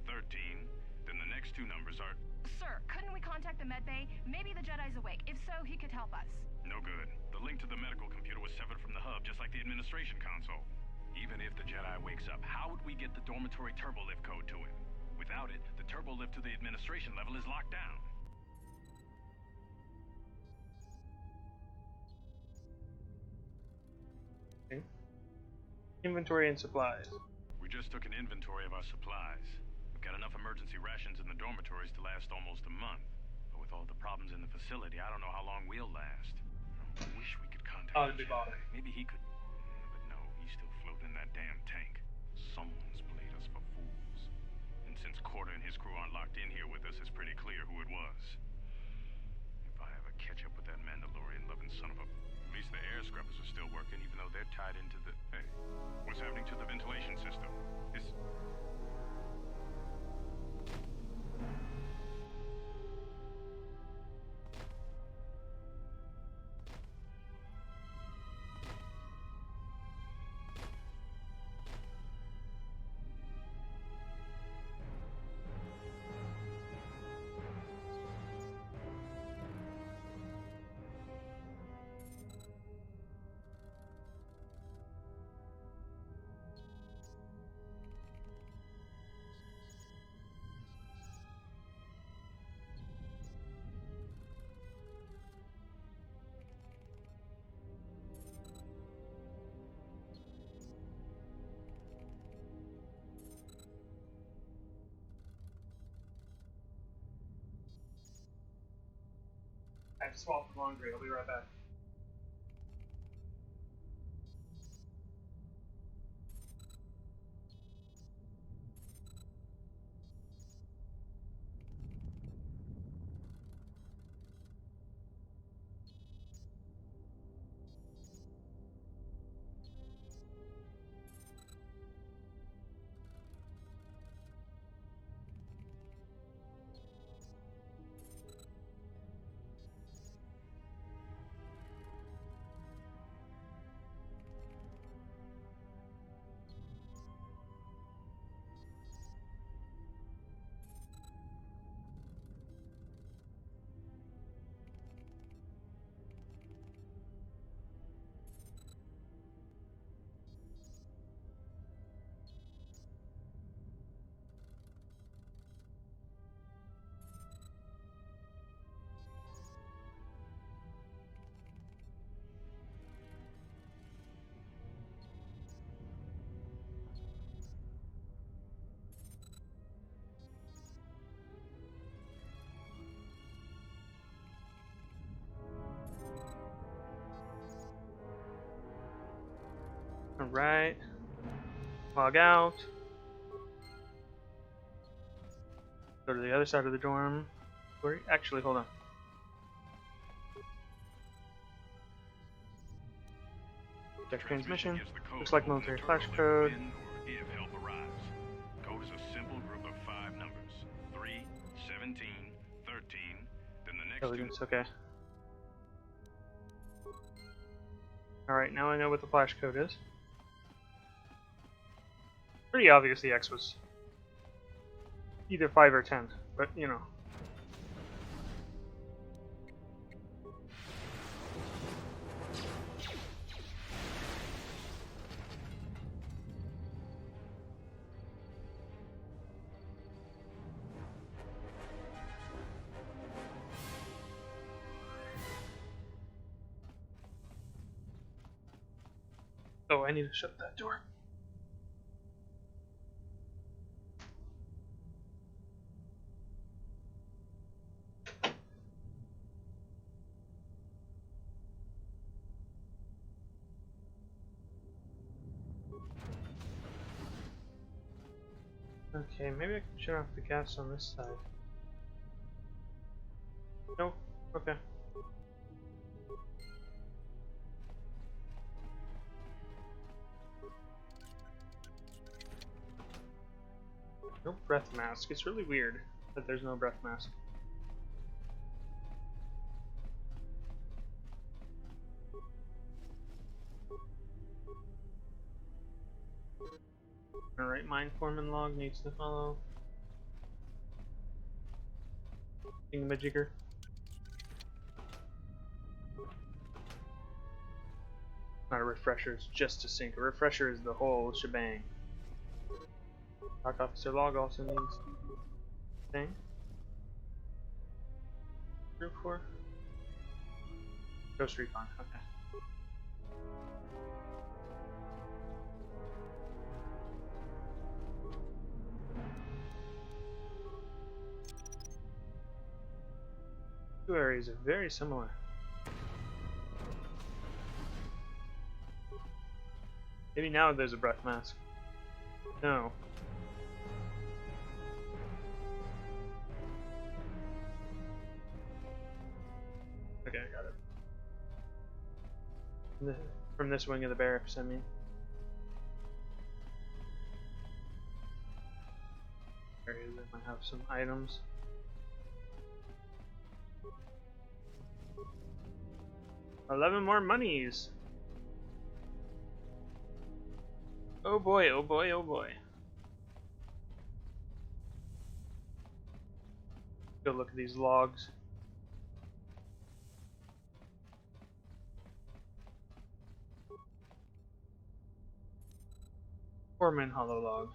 13, then the next 2 numbers are... Sir, couldn't we contact the medbay? Maybe the Jedi's awake. If so, he could help us. No good. The link to the medical computer was severed from the hub, just like the administration console. Even if the Jedi wakes up, how would we get the dormitory turbo lift code to him? Without it, the turbo lift to the administration level is locked down. Okay. Inventory and supplies. We just took an inventory of our supplies. We've got enough emergency rations in the dormitories to last almost a month. But with all the problems in the facility, I don't know how long we'll last. I wish we could contact Oh, it'd be bothering. Maybe he could... But no, he's still floating in that damn tank. Someone's played us for fools. And since KotOR and his crew aren't locked in here with us, it's pretty clear who it was. If I ever catch up with that Mandalorian-loving son of a... At least the air scrubbers are still working, even though they're tied into the... Hey, what's happening to the ventilation system? Is... have to swap for laundry. I'll be right back. Alright. Log out. Go to the other side of the dorm. Actually, hold on. Check transmission. Looks like military flash code. If help arrives. Code is a simple group of 5 numbers. 3, 17, 13, then the next Intelligence, okay. Alright, now I know what the flash code is. Pretty obvious the X was either 5 or 10, but you know. Oh, I need to shut that door. Okay, maybe I can shut off the gas on this side. No? Okay. No breath mask. It's really weird that there's no breath mask. Alright, mine foreman log needs to follow. Thingamajigger. Not a refresher, it's just a sync. A refresher is the whole shebang. Dock officer log also needs thing. Group 4. Ghost recon, okay. Two areas are very similar. Maybe now there's a breath mask. No. Okay, I got it. From this wing of the barracks, I mean. Areas that might have some items. $11 more monies. Oh boy, oh boy, oh boy. Go look at these logs. Foreman hollow log.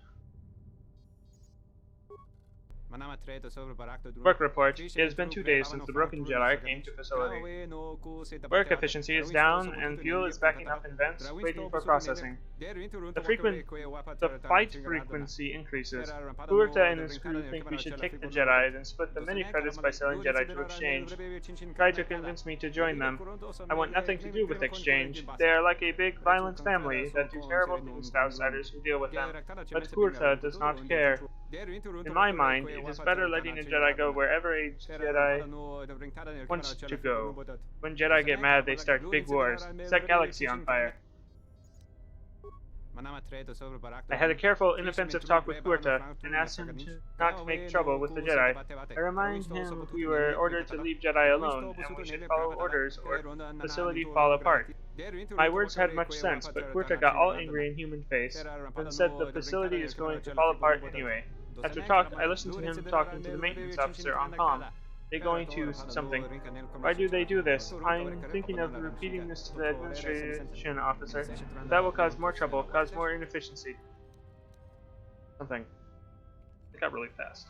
Work report. It has been 2 days since the broken Jedi came to facility. Work efficiency is down and fuel is backing up in vents, waiting for processing. The fight frequency increases. Kurta and his crew think we should take the Jedi, then split the many credits by selling Jedi to exchange. Try to convince me to join them. I want nothing to do with exchange. They are like a big, violent family that do terrible things to outsiders who deal with them. But Kurta does not care. In my mind, it is better letting a Jedi go wherever a Jedi wants to go. When Jedi get mad, they start big wars, set galaxy on fire. I had a careful, inoffensive talk with Kurta and asked him not to make trouble with the Jedi. I remind him we were ordered to leave Jedi alone, and we should follow orders or the facility fall apart. My words had much sense, but Kurta got all angry and human-faced, and said the facility is going to fall apart anyway. After talk, I listened to him talking to the maintenance officer on comm. They're going to something. Why do they do this? I'm thinking of repeating this to the administration officer. That will cause more trouble, cause more inefficiency. Something. It got really fast.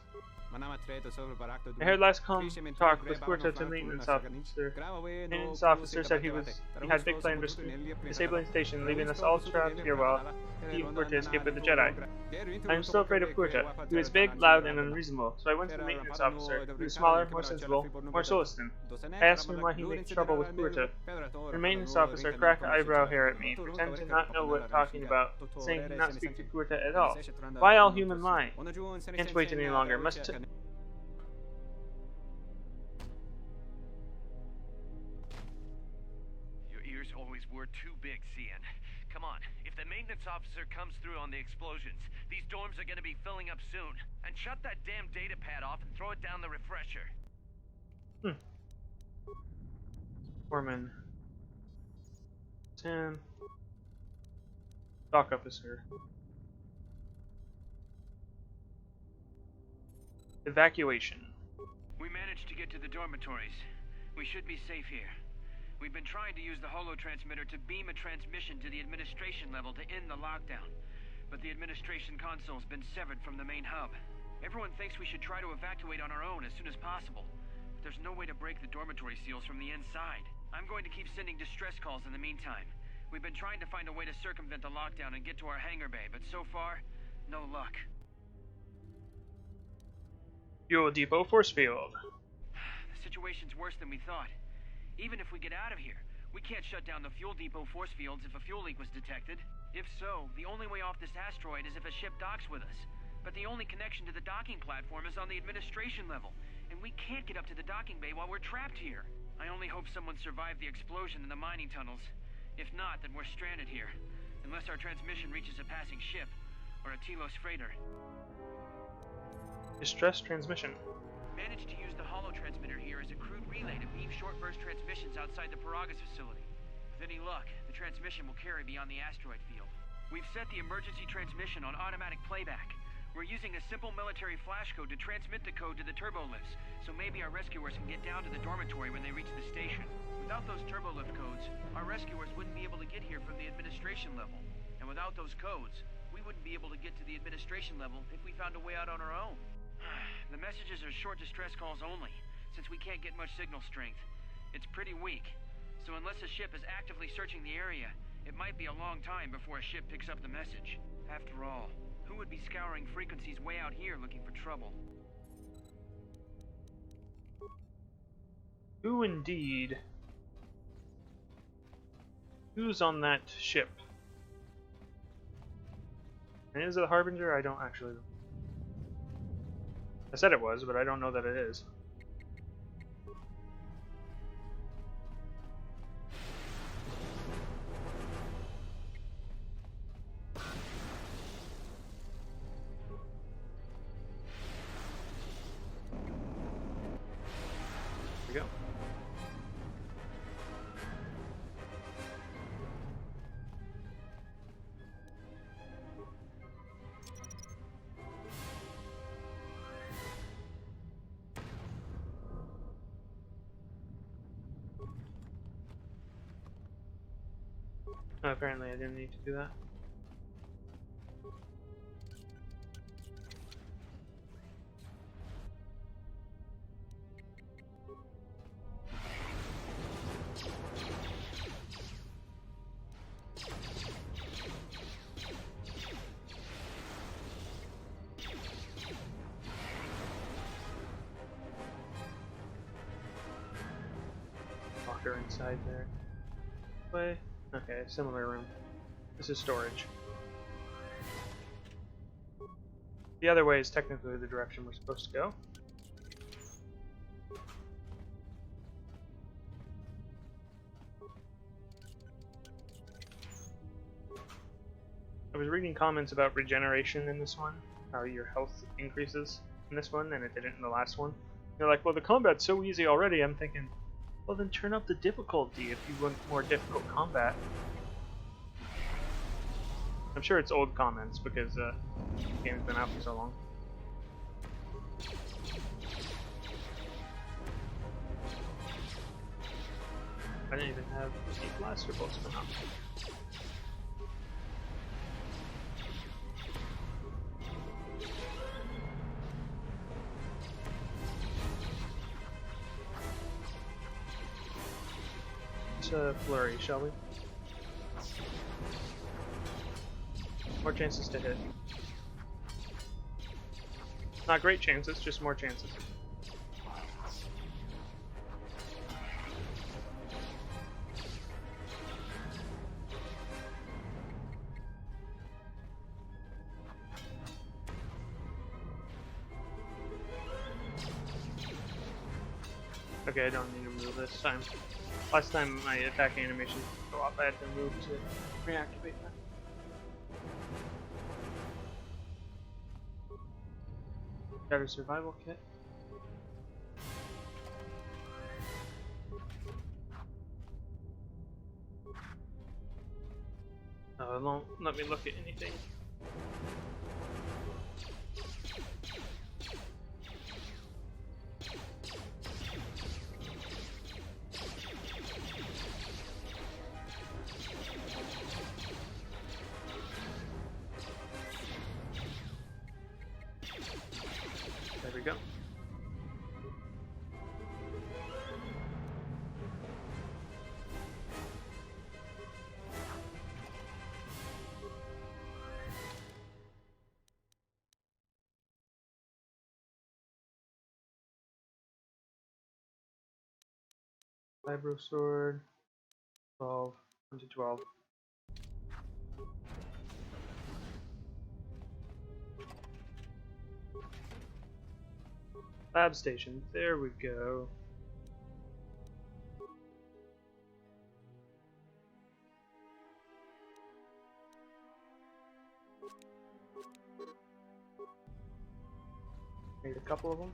I heard last talk with Kurta to maintenance officer. Maintenance officer said he had big plans for disabling station, leaving us all trapped here while he and Kurta escaped with the Jedi. I am still afraid of Kurta. He was big, loud, and unreasonable, so I went to the maintenance officer. He was smaller, more sensible, more soliciting. I asked him why he makes trouble with Kurta. The maintenance officer cracked eyebrow hair at me, pretend to not know what I'm talking about, saying he did not speak to Kurta at all. Why all human lie? Can't wait any longer. Your ears always were too big, CN. Come on, if the maintenance officer comes through on the explosions, these dorms are gonna be filling up soon. And shut that damn data pad off and throw it down the refresher. Foreman. 10. Dock officer. Evacuation. We managed to get to the dormitories. We should be safe here. We've been trying to use the holo-transmitter to beam a transmission to the administration level to end the lockdown. But the administration console's been severed from the main hub. Everyone thinks we should try to evacuate on our own as soon as possible. But there's no way to break the dormitory seals from the inside. I'm going to keep sending distress calls in the meantime. We've been trying to find a way to circumvent the lockdown and get to our hangar bay, but so far, no luck. Fuel depot force field. The situation's worse than we thought. Even if we get out of here, we can't shut down the fuel depot force fields if a fuel leak was detected. If so, the only way off this asteroid is if a ship docks with us. But the only connection to the docking platform is on the administration level, and we can't get up to the docking bay while we're trapped here. I only hope someone survived the explosion in the mining tunnels. If not, then we're stranded here. Unless our transmission reaches a passing ship, or a Telos freighter. Distress transmission. Managed to use the holo-transmitter here as a crude relay to beam short-burst transmissions outside the Peragus facility. With any luck, the transmission will carry beyond the asteroid field. We've set the emergency transmission on automatic playback. We're using a simple military flash code to transmit the code to the turbolift's, so maybe our rescuers can get down to the dormitory when they reach the station. Without those turbolift codes, our rescuers wouldn't be able to get here from the administration level. And without those codes, we wouldn't be able to get to the administration level if we found a way out on our own. The messages are short distress calls only, since we can't get much signal strength. It's pretty weak, so unless a ship is actively searching the area, it might be a long time before a ship picks up the message. After all, who would be scouring frequencies way out here looking for trouble? Who indeed? Who's on that ship? And is it the Harbinger? I don't actually know. I said it was, but I don't know that it is. There we go. Oh, apparently I didn't need to do that. locker inside there. Way. Okay, similar room. This is storage. The other way is technically the direction we're supposed to go. I was reading comments about regeneration in this one, how your health increases in this one, and it didn't in the last one. They're like, well, the combat's so easy already. I'm thinking, well, then turn up the difficulty if you want more difficult combat. I'm sure it's old comments because the game's been out for so long. I didn't even have any blaster bolts come out. Flurry, shall we? More chances to hit. Not great chances, just more chances. Okay, I don't need to move this time. Last time my attack animation go off, I had to move to reactivate that. Got a survival kit. Oh, it won't let me look at anything. There we go. Vibro sword, 12, 1 to 12. Lab station, there we go. Made a couple of them.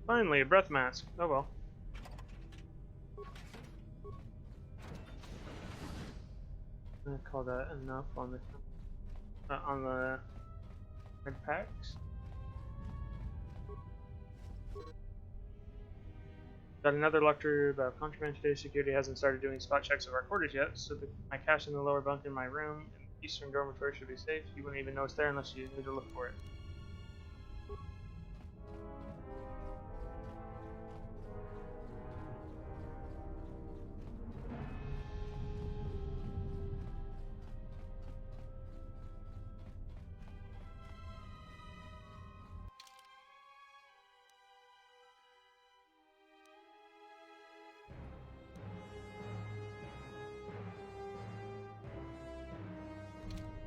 Finally, a breath mask. Oh well. I'm gonna call that enough on the red packs. Got another lecture about contraband today. Security hasn't started doing spot checks of our quarters yet, so my cache in the lower bunk in my room in the eastern dormitory should be safe. You wouldn't even know it's there unless you need to look for it.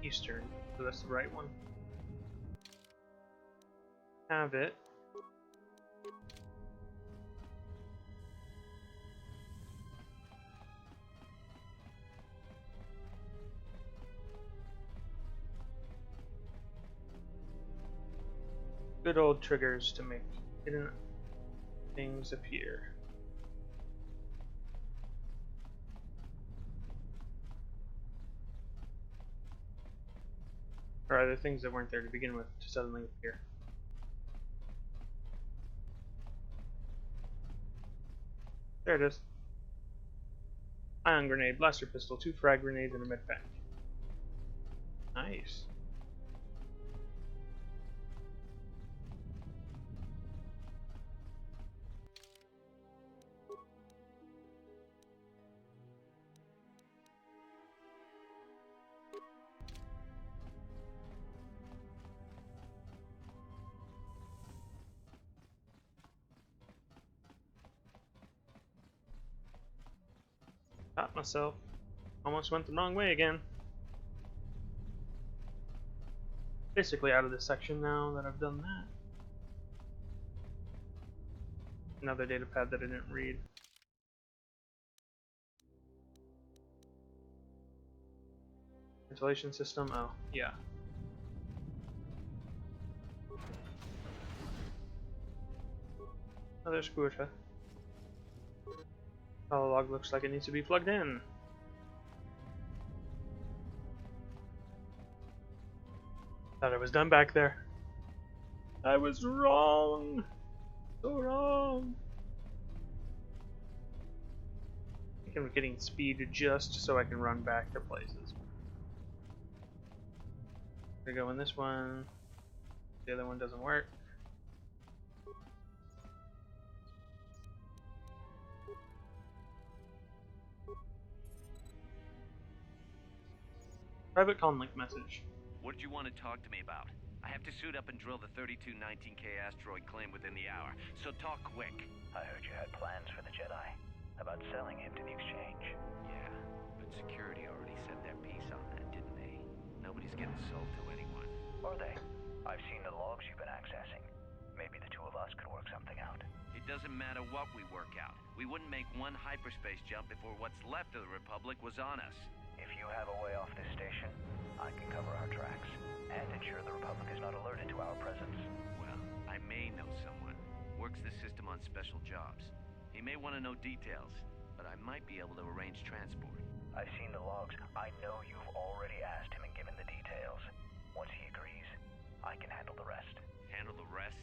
Eastern, so that's the right one. Have it. Good old triggers to make hidden things appear. Or are there things that weren't there to begin with to suddenly appear? There it is. Ion grenade, blaster pistol, 2 frag grenades, and a med pack. Nice. Stopped myself. Almost went the wrong way again. Basically out of this section now that I've done that. Another data pad that I didn't read. Ventilation system, oh, yeah. Another scooter. Power log looks like it needs to be plugged in. Thought I was done back there. I was wrong. So wrong. I think I'm getting speed just so I can run back to places. Gonna go in this one. The other one doesn't work. Private comlink message. What did you want to talk to me about? I have to suit up and drill the 3219K asteroid claim within the hour, so talk quick. I heard you had plans for the Jedi. About selling him to the exchange. Yeah, but security already said their piece on that, didn't they? Nobody's getting sold to anyone. Are they? I've seen the logs you've been accessing. Maybe the two of us could work something out. It doesn't matter what we work out. We wouldn't make one hyperspace jump before what's left of the Republic was on us. If you have a way off this station, I can cover our tracks and ensure the Republic is not alerted to our presence. Well, I may know someone. Works the system on special jobs. He may want to know details, but I might be able to arrange transport. I've seen the logs. I know you've already asked him and given the details. Once he agrees, I can handle the rest. Handle the rest?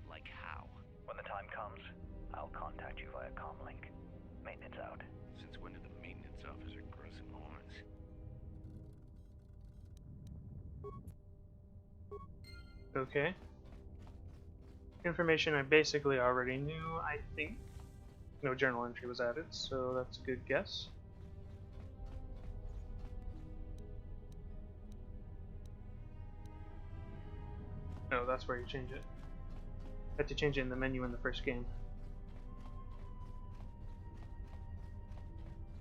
Like how? When the time comes, I'll contact you via comlink. Maintenance out. Since when did the maintenance officer grow some horns? Okay. Information I basically already knew, I think. No journal entry was added, so that's a good guess. No, that's where you change it. Had to change it in the menu in the first game.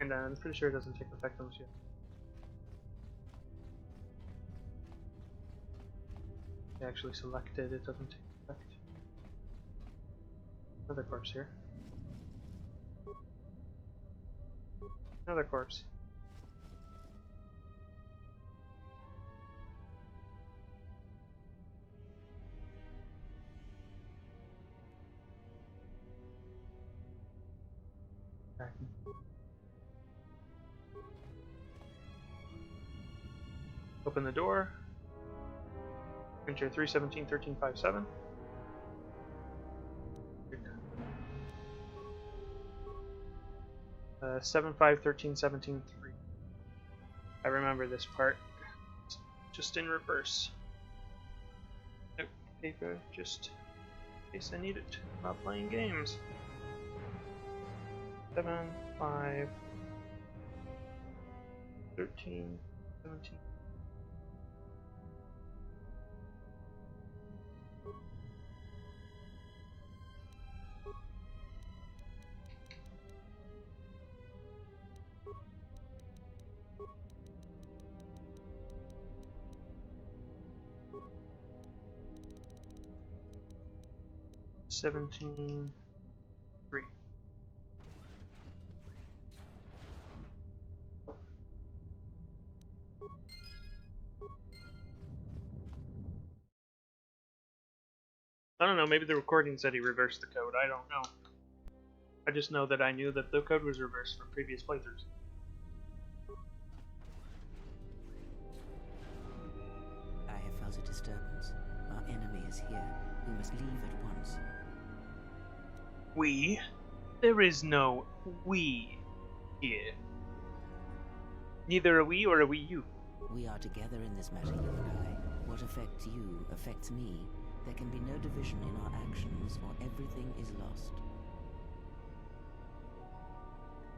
And I'm pretty sure it doesn't take effect unless you... You actually select it, it doesn't take effect. Another corpse here. Another corpse. Open the door. Enter 317-1357. 75-13-17-3. I remember this part. Just in reverse. Nope, paper, just in case I need it while playing games. 7, 5, 13, 17. $17.3. I don't know, maybe the recording said he reversed the code, I don't know. I just know that I knew that the code was reversed from previous playthroughs. I have felt a disturbance. Our enemy is here. We must leave at once. We? There is no we here. Neither are we or are we you. We are together in this matter, you and I. What affects you affects me. There can be no division in our actions, or everything is lost.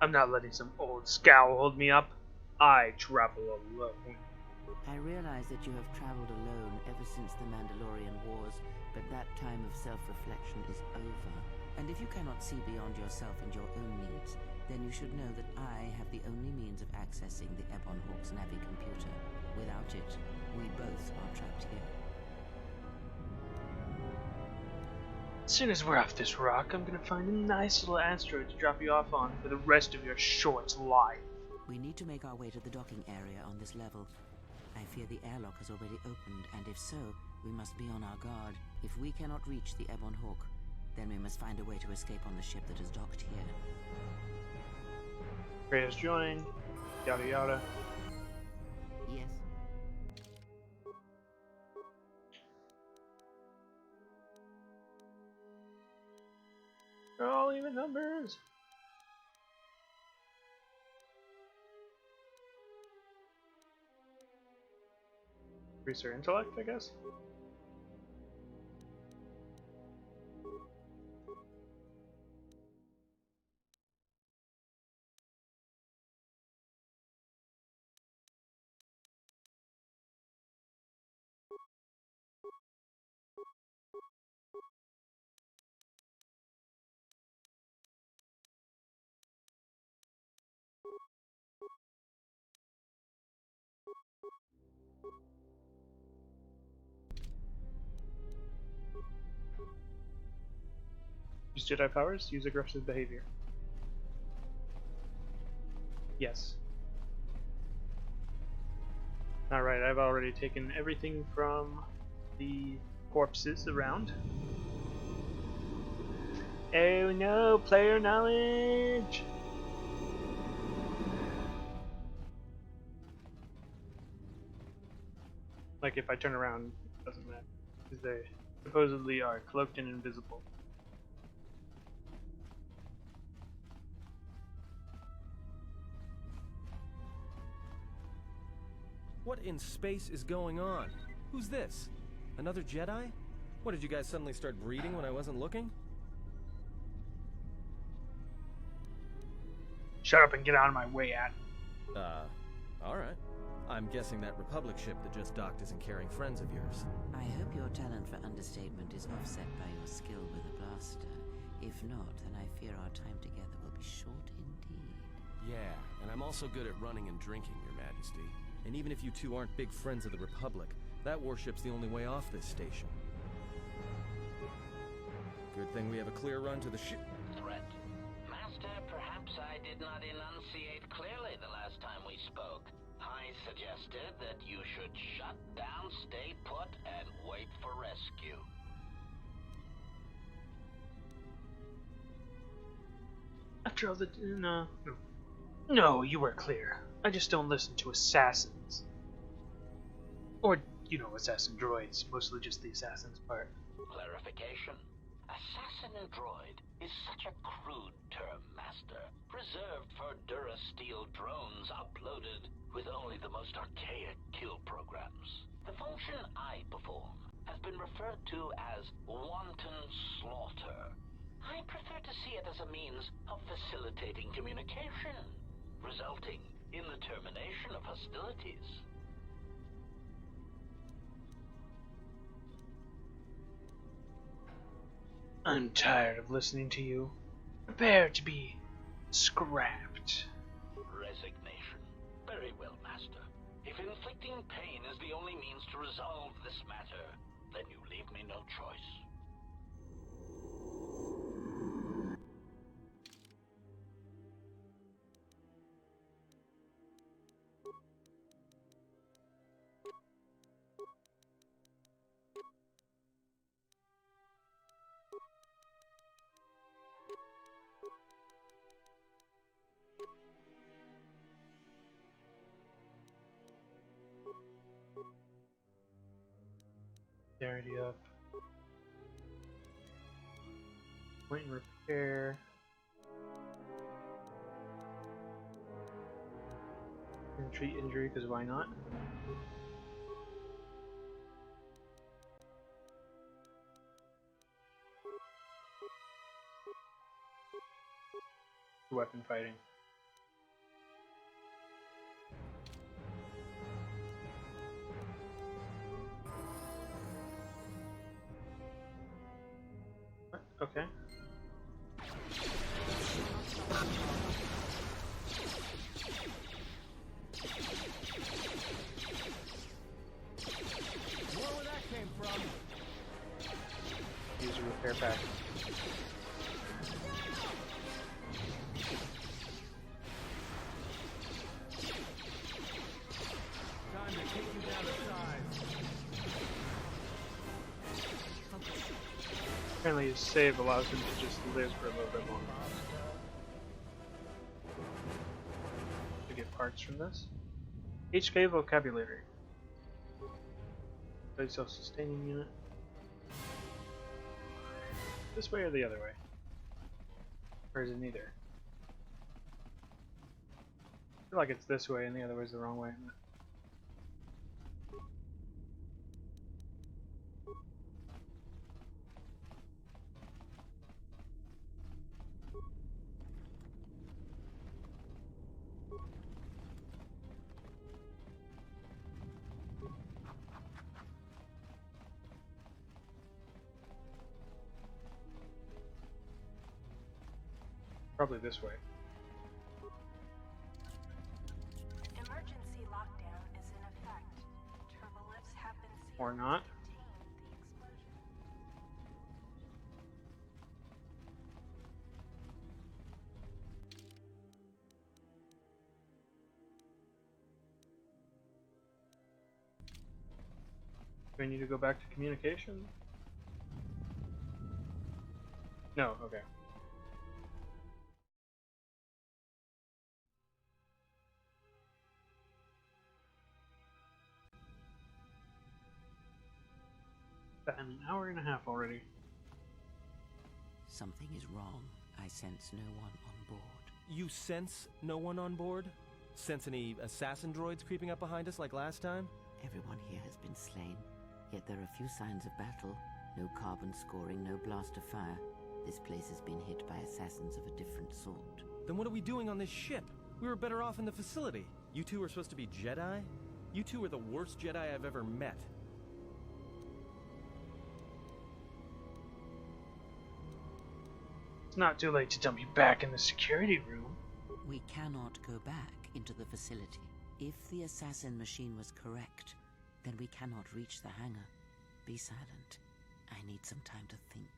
I'm not letting some old scowl hold me up. I travel alone. I realize that you have traveled alone ever since the Mandalorian Wars, but that time of self-reflection is over. And if you cannot see beyond yourself and your own needs, then you should know that I have the only means of accessing the Ebon Hawk's Navi computer. Without it, we both are trapped here. As soon as we're off this rock, I'm gonna find a nice little asteroid to drop you off on for the rest of your short life. We need to make our way to the docking area on this level. I fear the airlock has already opened, and if so, we must be on our guard. If we cannot reach the Ebon Hawk, then we must find a way to escape on the ship that is docked here. Kratos join, yada yada. Yes. They're all even numbers. Increase their intellect, I guess. Use Jedi powers, use aggressive behavior. Yes. Alright, I've already taken everything from the corpses around. Oh no, player knowledge! Like if I turn around, it doesn't matter. Because they supposedly are cloaked and invisible. What in space is going on? Who's this? Another Jedi? What, did you guys suddenly start breeding when I wasn't looking? Shut up and get out of my way, Ad. Alright. I'm guessing that Republic ship that just docked isn't carrying friends of yours. I hope your talent for understatement is offset by your skill with a blaster. If not, then I fear our time together will be short indeed. Yeah, and I'm also good at running and drinking, Your Majesty. And even if you two aren't big friends of the Republic, that warship's the only way off this station. Good thing we have a clear run to the ship. Threat. Master, perhaps I did not enunciate clearly the last time we spoke. I suggested that you should shut down, stay put, and wait for rescue. After all the... No, you were clear. I just don't listen to assassins. Or, you know, assassin droids. Mostly just the assassins part. Clarification. Assassin droid is such a crude term, Master. Preserved for Durasteel drones uploaded with only the most archaic kill programs. The function I perform has been referred to as wanton slaughter. I prefer to see it as a means of facilitating communication, resulting in the termination of hostilities. I'm tired of listening to you. Prepare to be scrapped. Resignation. Very well, Master. If inflicting pain is the only means to resolve this matter, then you leave me no choice. Already up. Point and repair. And treat injury, because why not? Weapon fighting. Okay. Fair pack. Time to take you down to size. Apparently his save allows him to just live for a little bit longer. To get parts from this. HK vocabulary. Self-sustaining unit. This way or the other way? Or is it neither? I feel like it's this way and the other way is the wrong way. Probably this way. Emergency lockdown is in effect. Turbolifts have been sealed Or not. to contain the explosion. Do we need to go back to communication? No, okay. Been an hour and a half already. Something is wrong. I sense no one on board. You sense no one on board? Sense any assassin droids creeping up behind us like last time? Everyone here has been slain, yet there are few signs of battle. No carbon scoring, no blast of fire. This place has been hit by assassins of a different sort. Then what are we doing on this ship? We were better off in the facility. You two are supposed to be Jedi? You two are the worst Jedi I've ever met. It's not too late to dump you back in the security room. We cannot go back into the facility. If the assassin machine was correct, then we cannot reach the hangar. Be silent. I need some time to think.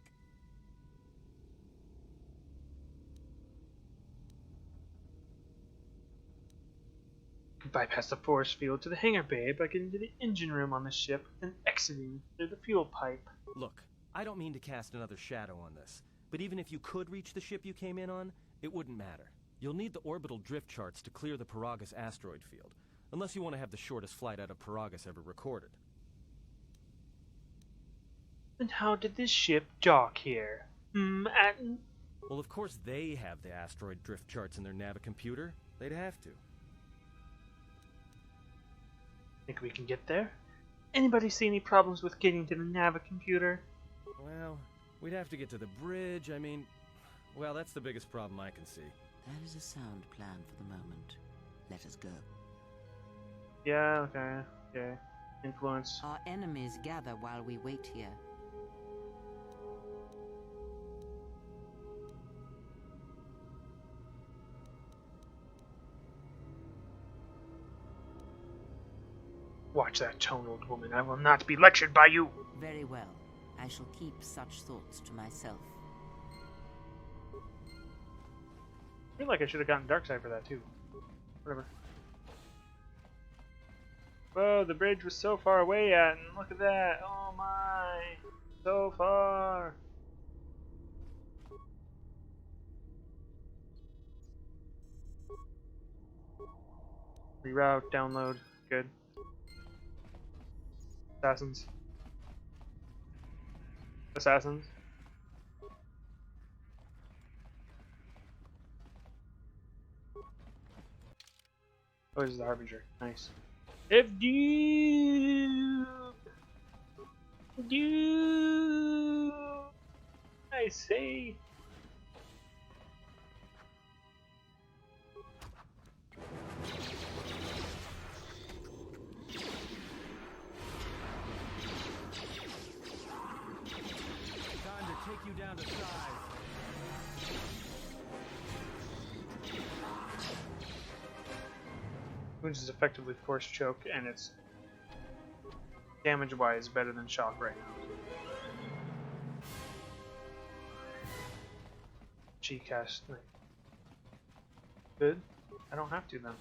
Bypass the force field to the hangar bay by getting to the engine room on the ship and exiting through the fuel pipe. Look, I don't mean to cast another shadow on this, but even if you could reach the ship you came in on, it wouldn't matter. You'll need the orbital drift charts to clear the Peragus asteroid field, unless you want to have the shortest flight out of Peragus ever recorded. And how did this ship dock here? Atton? Well, of course they have the asteroid drift charts in their navicomputer. They'd have to. Think we can get there? Anybody see any problems with getting to the navicomputer? Well, we'd have to get to the bridge. I mean, well, that's the biggest problem I can see. That is a sound plan for the moment. Let us go. Yeah, okay. Influence. Our enemies gather while we wait here. Watch that tone, old woman. I will not be lectured by you. Very well. I shall keep such thoughts to myself. I feel like I should have gotten darkside for that too. Whatever. Whoa, the bridge was so far away, Atton. Look at that. Oh my. So far. Reroute, download. Good. Assassins. Assassins. Oh, this is the Harbinger. Nice. Dude! I say. Time to take you down to size. Which is effectively force choke, and it's damage-wise better than shock right now. G-cast thing. Good. I don't have to then.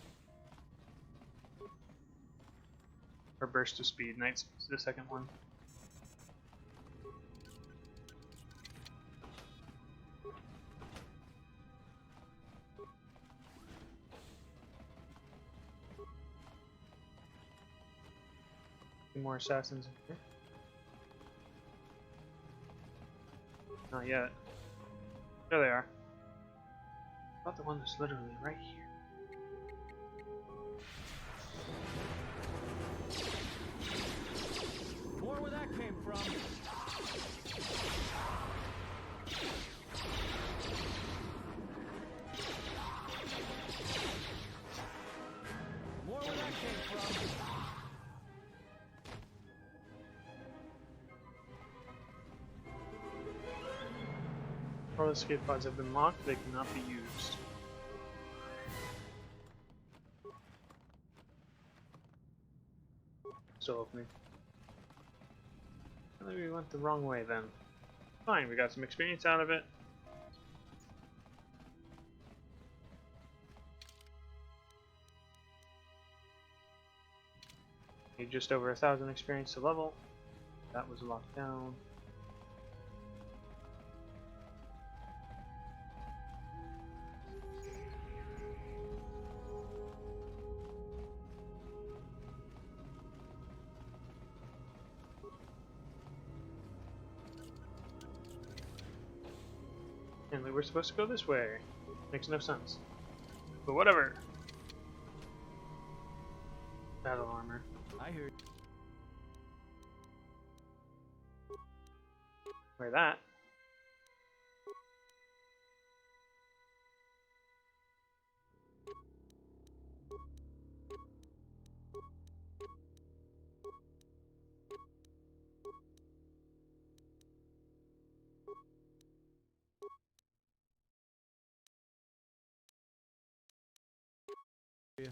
Or burst of speed. Night speed's the second one. More assassins in here. Not yet. There they are. About the one that's literally right here. More where that came from. More where that came from. All escape pods have been locked, they cannot be used. Still opening. Maybe we went the wrong way then. Fine, we got some experience out of it. Need just over 1,000 experience to level. That was locked down. And we were supposed to go this way. Makes no sense. But whatever. Battle armor. I heard. Wear that. Yeah.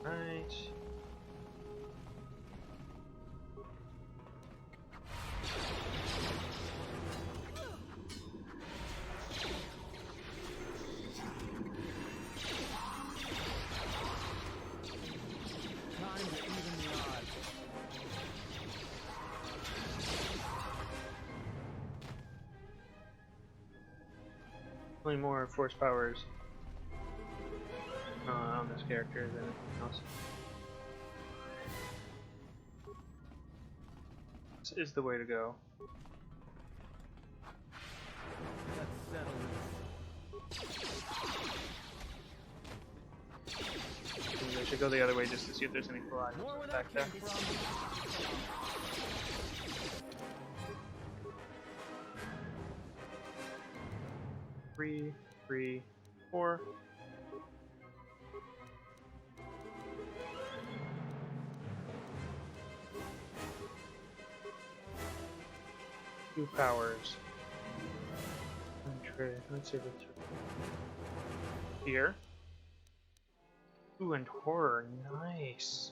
Right. Time to even the odds. Only more force powers on this character than anything else. This is the way to go. Let's settle Maybe I should go the other way just to see if there's any cool items More where back that there. came from. 3, 3, 4. Two powers. Let's see if it's here. Ooh, and horror. Nice.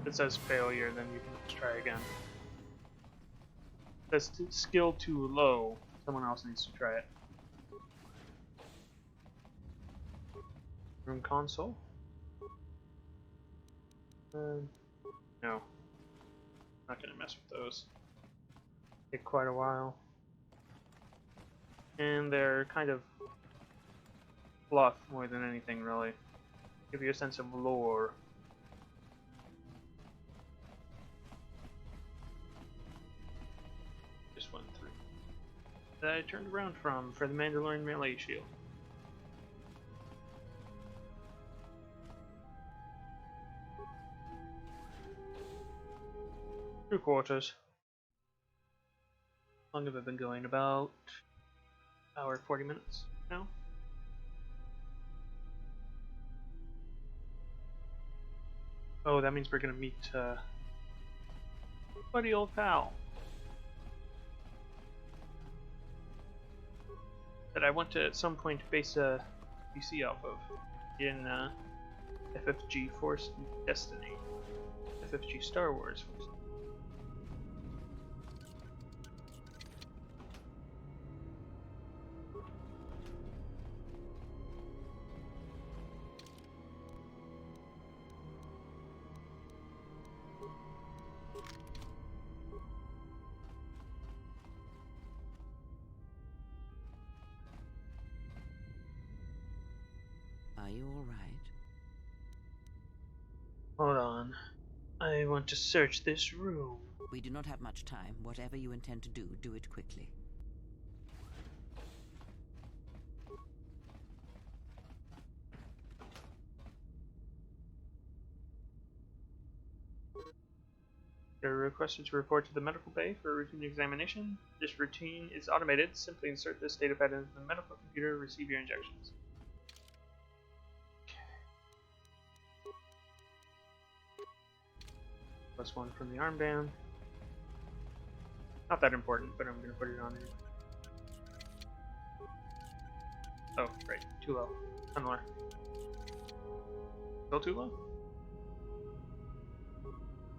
If it says failure, then you can just try again. If it says skill too low, someone else needs to try it. Room console? No. Not gonna mess with those. Take quite a while. And they're kind of fluff more than anything, really. Give you a sense of lore. Just went through. That I turned around from for the Mandalorian melee shield. quarters. How long have I been going? About hour 40 minutes now. Oh, that means we're gonna meet buddy old pal that I want to at some point base a PC off of in FFG Force Destiny, FFG Star Wars Force. Are you all right? Hold on. I want to search this room. We do not have much time. Whatever you intend to do, do it quickly. You're requested to report to the medical bay for a routine examination. This routine is automated. Simply insert this data pad into the medical computer, receive your injections. +1 from the armband. Not that important, but I'm going to put it on here. Oh, right. Too low. Similar. Still too low?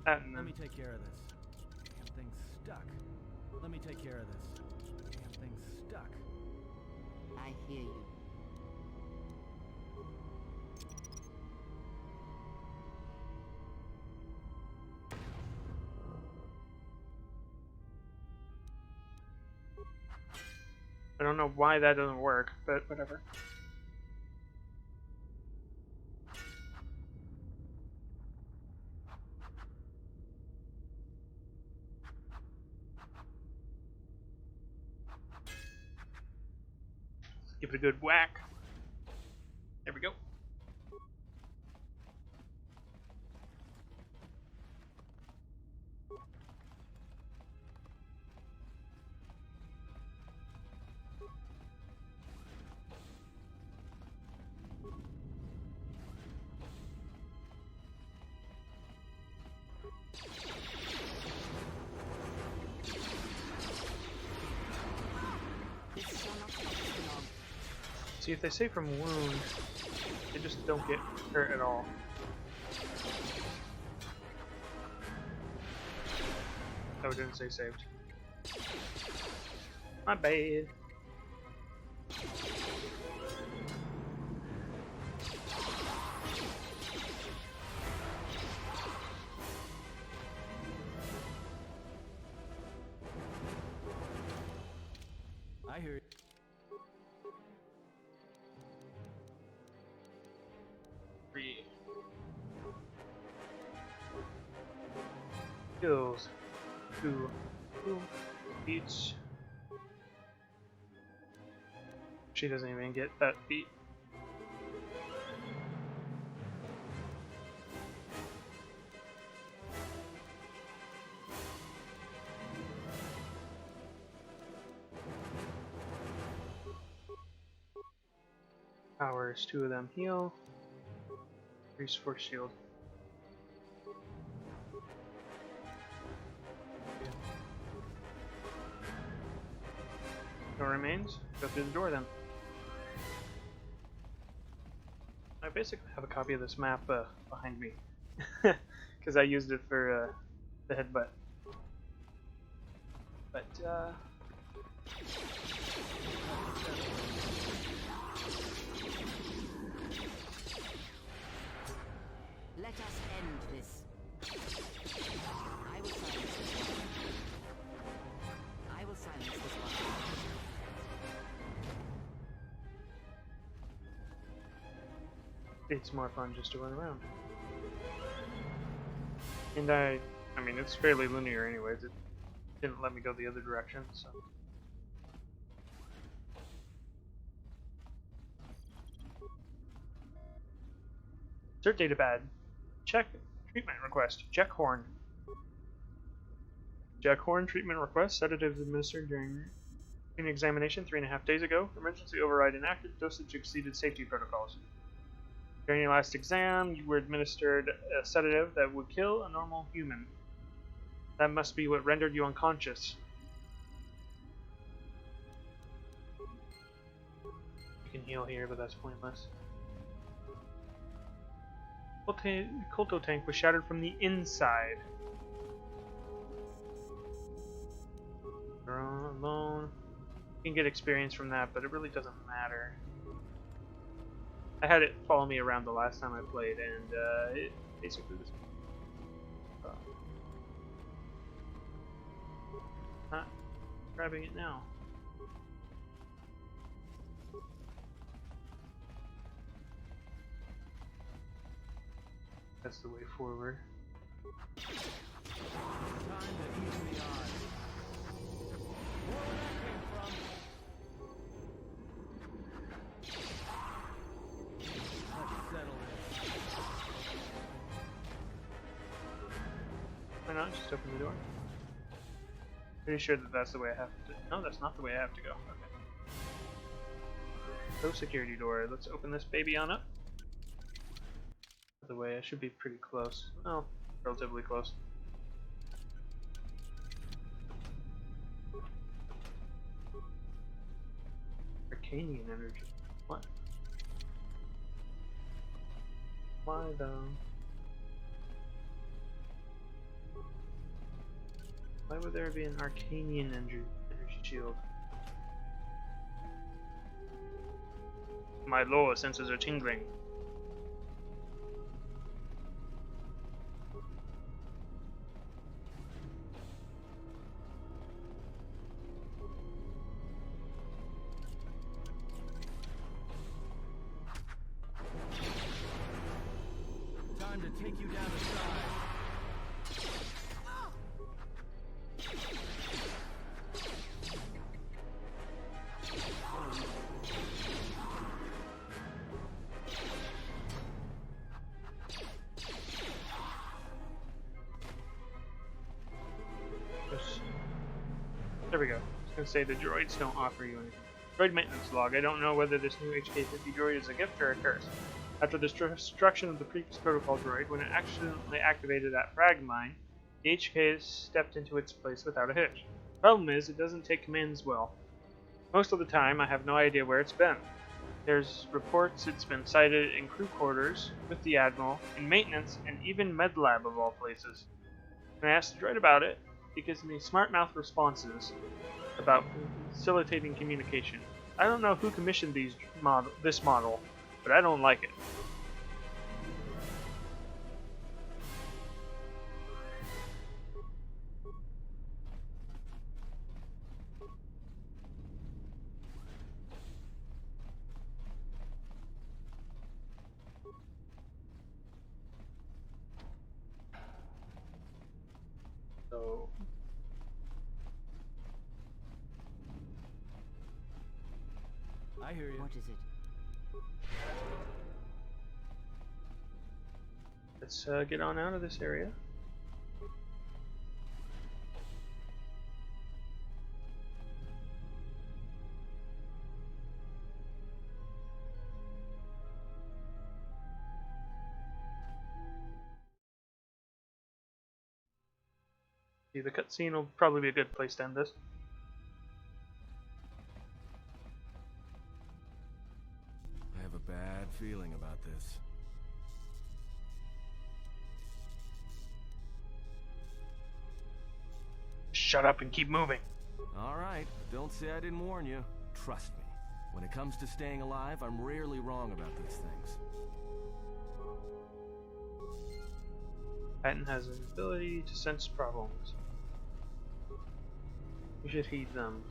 That and Let then. me take care of this. Damn thing's stuck. Let me take care of this. Damn thing's stuck. I hear you. I don't know why that doesn't work, but whatever. Give it a good whack. There we go. See, if they save from wound, they just don't get hurt at all. Oh, it didn't say saved. My bad. I hear you. Kills. 2 beats. She doesn't even get that beat. Powers, 2 of them heal. Increase force shield. No remains. Go through the door then. I basically have a copy of this map behind me because I used it for the headbutt. But Let us end this. I will silence this one. I will silence this one. it's more fun just to run around. And I mean, it's fairly linear anyways. It didn't let me go the other direction, so. Insert datapad. Check treatment request. Check horn. Jack Horn treatment request. Sedatives administered during an examination 3.5 days ago. Emergency override inactive. Dosage exceeded safety protocols. During your last exam, you were administered a sedative that would kill a normal human. That must be what rendered you unconscious. You can heal here, but that's pointless. Kolto tank was shattered from the inside. You're alone. You can get experience from that, but it really doesn't matter. I had it follow me around the last time I played, and it basically was not grabbing it now. That's the way forward. Time to even the odds. Where that came from? Let's settle this. Why not just open the door? Pretty sure that that's the way I have to. No, that's not the way I have to go. Okay. No security door. Let's open this baby on up. By the way, I should be pretty close. Well, relatively close. Arcanian energy. What? Why though? Why would there be an Arcanian energy shield? My lower senses are tingling. Time to take you down the side. There we go. I was gonna say the droids don't offer you anything. Droid maintenance log. I don't know whether this new HK-50 droid is a gift or a curse. After the destruction of the previous protocol droid, when it accidentally activated that frag mine, the HK stepped into its place without a hitch. Problem is, it doesn't take commands well. Most of the time, I have no idea where it's been. There's reports it's been sighted in crew quarters, with the Admiral, in maintenance, and even med lab of all places. When I asked the droid about it, it gives me smart mouth responses about facilitating communication. I don't know who commissioned this model, but I don't like it. So I hear you. What is it? let's get on out of this area. See, the cutscene will probably be a good place to end this. I have a bad feeling about this. Shut up and keep moving. Alright, don't say I didn't warn you. Trust me. When it comes to staying alive, I'm rarely wrong about these things. Patton has an ability to sense problems. You should heed them.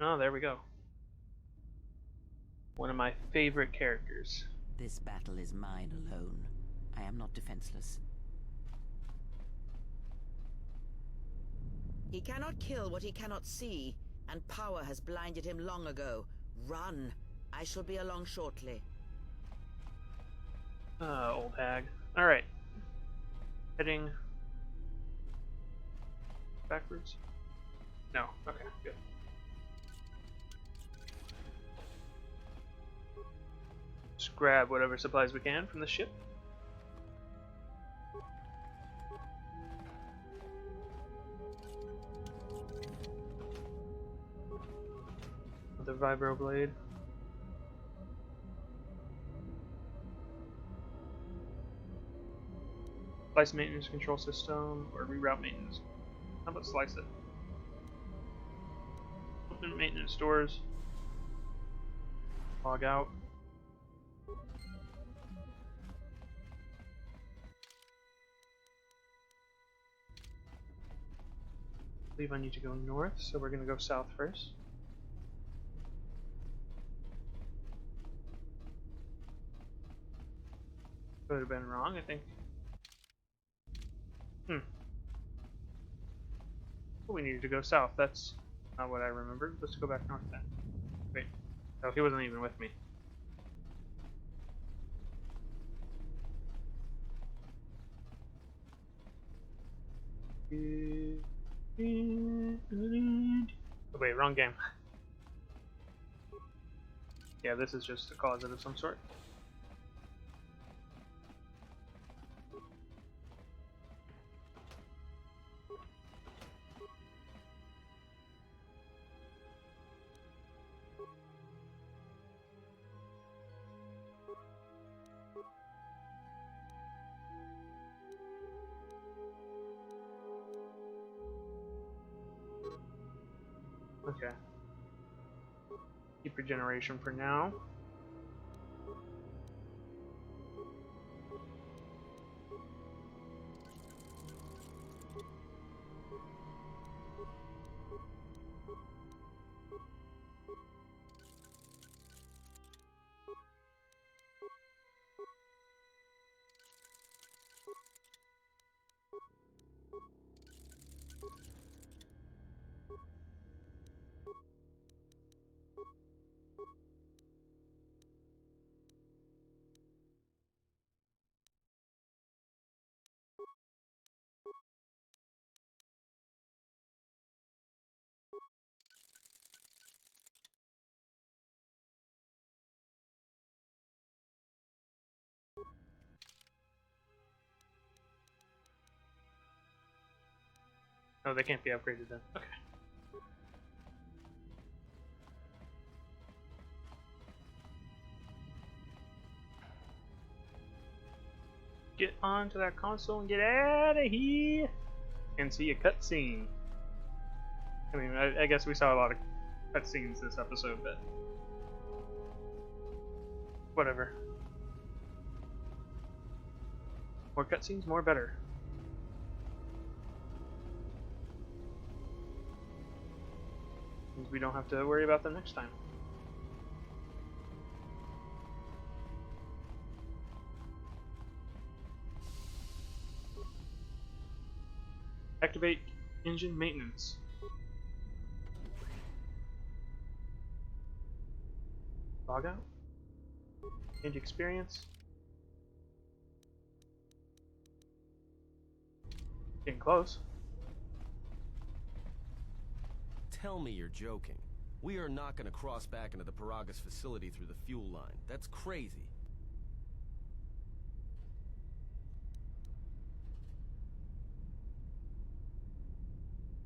Oh, there we go. One of my favorite characters. This battle is mine alone. I am not defenseless. He cannot kill what he cannot see, and power has blinded him long ago. Run! I shall be along shortly. Old hag. Alright. Heading backwards? No. Okay, good. Just grab whatever supplies we can from the ship. The vibro blade. Slice maintenance control system or reroute maintenance. How about slice it? Open maintenance doors. Log out. I believe I need to go north, so we're going to go south first. Could have been wrong, I think. We needed to go south. That's not what I remembered. Let's go back north then. Wait. Oh, he wasn't even with me. Oh, wait, wrong game. Yeah, this is just a closet of some sort. Okay. Keep regeneration for now. Oh, they can't be upgraded then. Okay. Get onto that console and get out of here and see a cutscene. I mean, I guess we saw a lot of cutscenes this episode, but whatever. More cutscenes, more better. Means we don't have to worry about them next time. Activate engine maintenance. Log out. Change experience. Getting close. Tell me you're joking. We are not going to cross back into the Peragus facility through the fuel line. That's crazy.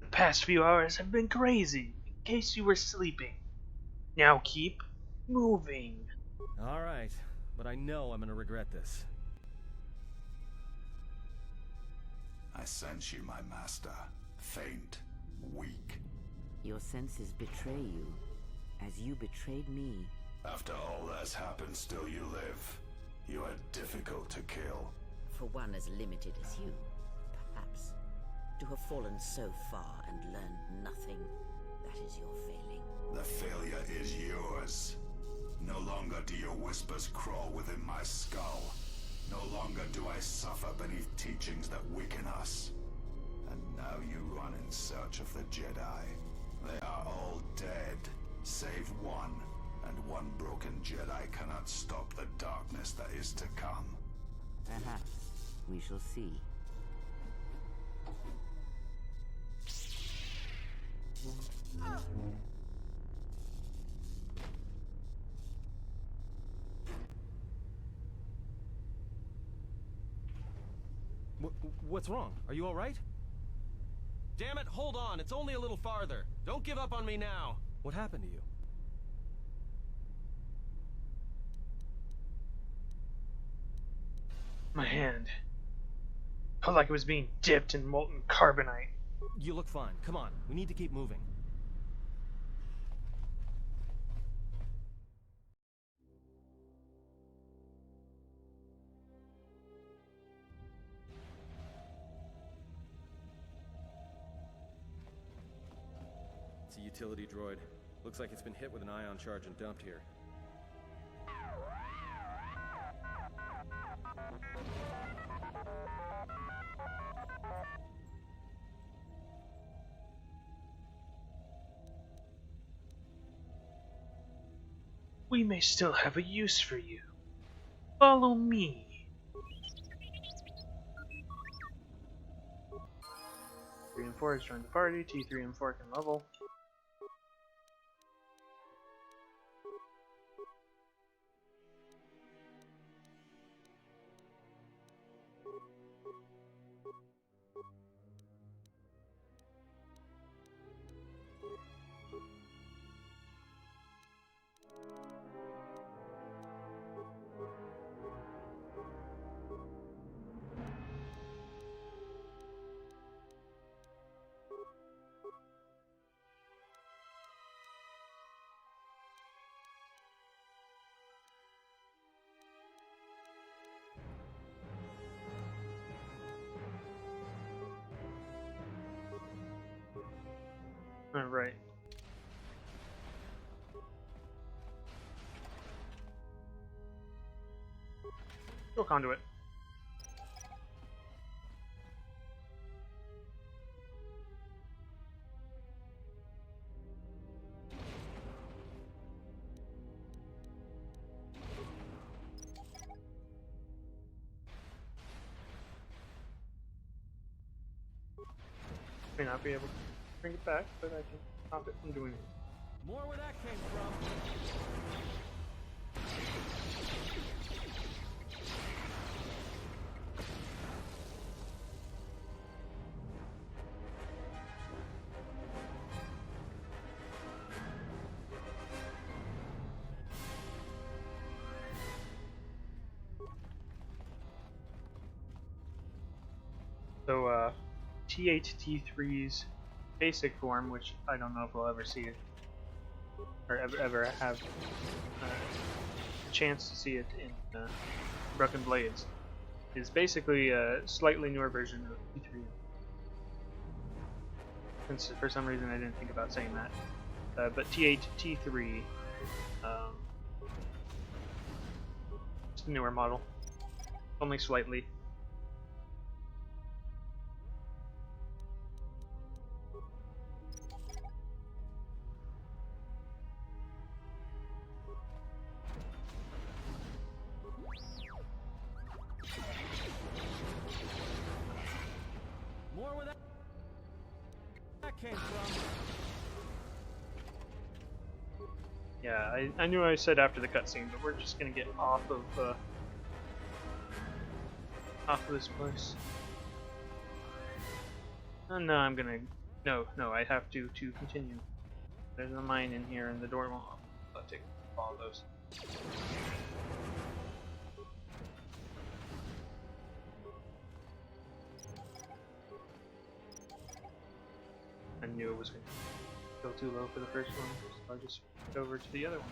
The past few hours have been crazy, in case you were sleeping. Now keep moving. Alright, but I know I'm going to regret this. I sense you, my master. Faint, weak. Your senses betray you, as you betrayed me. After all that's happened, still you live. You are difficult to kill. For one as limited as you, perhaps. To have fallen so far and learned nothing, that is your failing. The failure is yours. No longer do your whispers crawl within my skull. No longer do I suffer beneath teachings that weaken us. And now you run in search of the Jedi. They are all dead, save one. And one broken Jedi cannot stop the darkness that is to come. Perhaps we shall see. What's wrong? Are you all right? Damn it, hold on. It's only a little farther. Don't give up on me now. What happened to you? My hand felt like it was being dipped in molten carbonite. You look fine. Come on. We need to keep moving. It's a utility droid. Looks like it's been hit with an ion charge and dumped here. We may still have a use for you. Follow me. 3 and 4 has joined the party. T3 and 4 can level. Alright. Go conduit. May not be able to bring it back, but I can stop it from doing it. More where that came from. So, T8 T3's basic form, which I don't know if we'll ever see it, or ever have a chance to see it in Broken Blades, is basically a slightly newer version of T3. Since for some reason I didn't think about saying that. But T8 T3, it's a newer model, only slightly. More where that came from. Yeah, I knew I said after the cutscene, but we're just gonna get off of this place. Oh, no, I'm gonna no, I have to continue. There's a mine in here, and the door won't open. I'll take all of those. I knew it was going to go too low for the first one, so I just went over to the other one.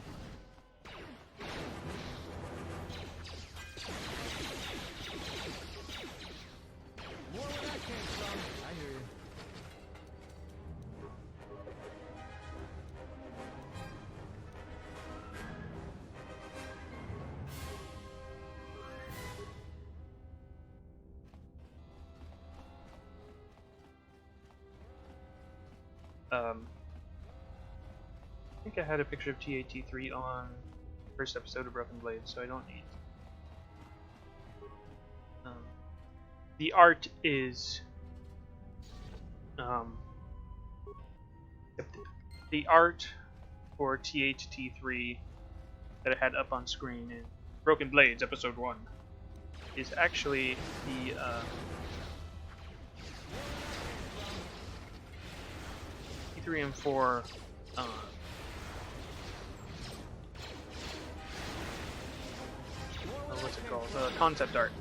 More where that came from. I hear you. I think I had a picture of TAT3 on the first episode of Broken Blades, so I don't need. The art is the art for TAT3 that I had up on screen in Broken Blades episode 1 is actually the T3 and 4 what's it called? Concept art.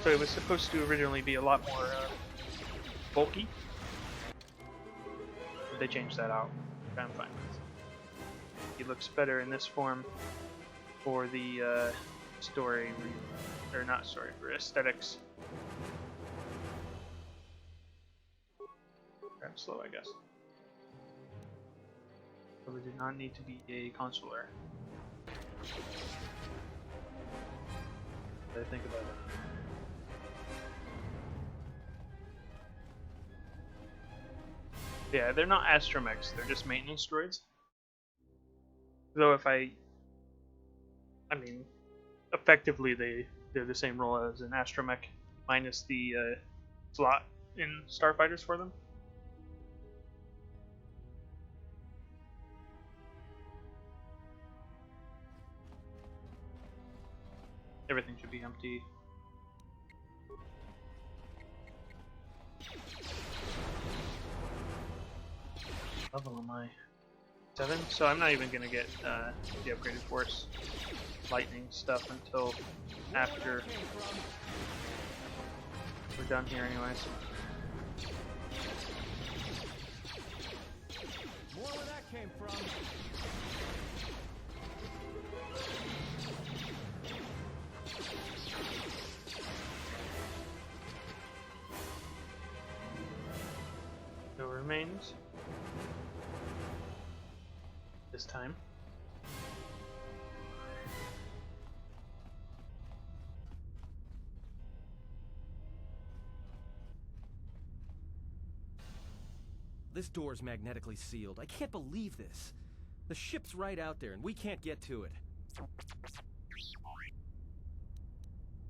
So it was supposed to originally be a lot more bulky. But they changed that out. I'm fine with it. He looks better in this form for the story, or not story, for aesthetics. I'm slow, I guess. Probably did not need to be a consular. I think about it. Yeah, they're not astromechs, they're just maintenance droids. Though if I mean, effectively they're the same role as an astromech, minus the slot in starfighters for them. Everything should be empty. Level am I? 7? So I'm not even gonna get the upgraded force lightning stuff until after we're done here anyways. More where that came from. No remains. This time. This door's magnetically sealed. I can't believe this. The ship's right out there and we can't get to it.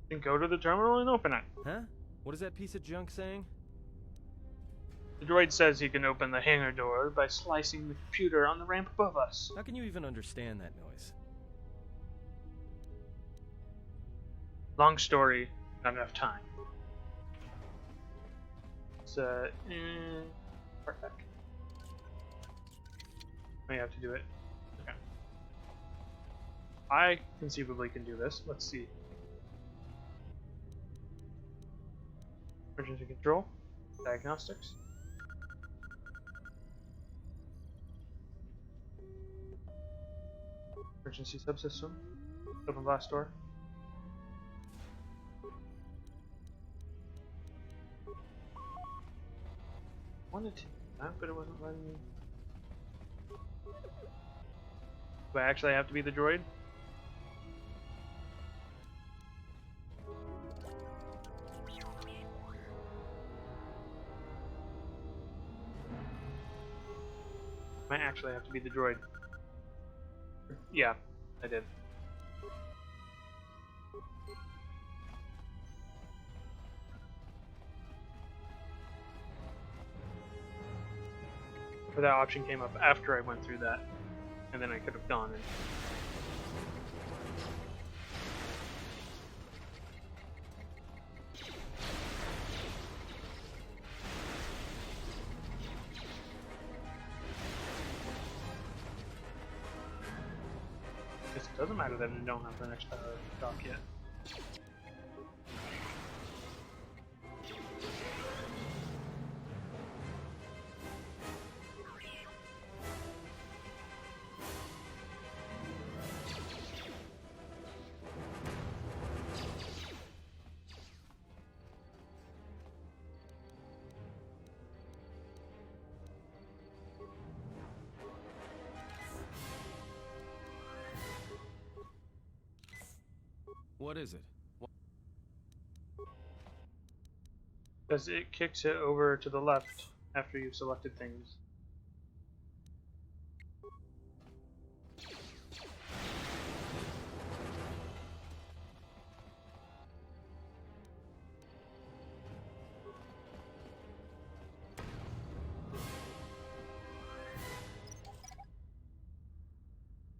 Then go to the terminal and open it. Huh? What is that piece of junk saying? The droid says he can open the hangar door by slicing the computer on the ramp above us. How can you even understand that noise? Long story, not enough time. It's perfect. We have to do it. Okay. I conceivably can do this. Let's see. Emergency control, diagnostics. Emergency subsystem. Open blast door. Wanted to do that, but it wasn't letting me. Do I actually have to be the droid? Might actually have to be the droid. Yeah, I did. But that option came up after I went through that, and then I could have gone and it doesn't matter that I don't have the next dock yet. What is it? Because it kicks it over to the left after you've selected things.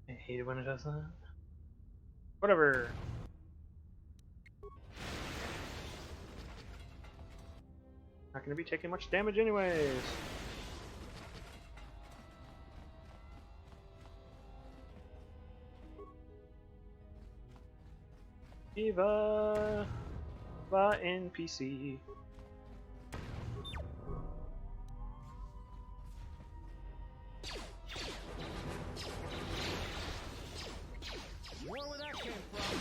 I hate it when it does that. Whatever. Not gonna be taking much damage anyways. Viva NPC. More where that came from.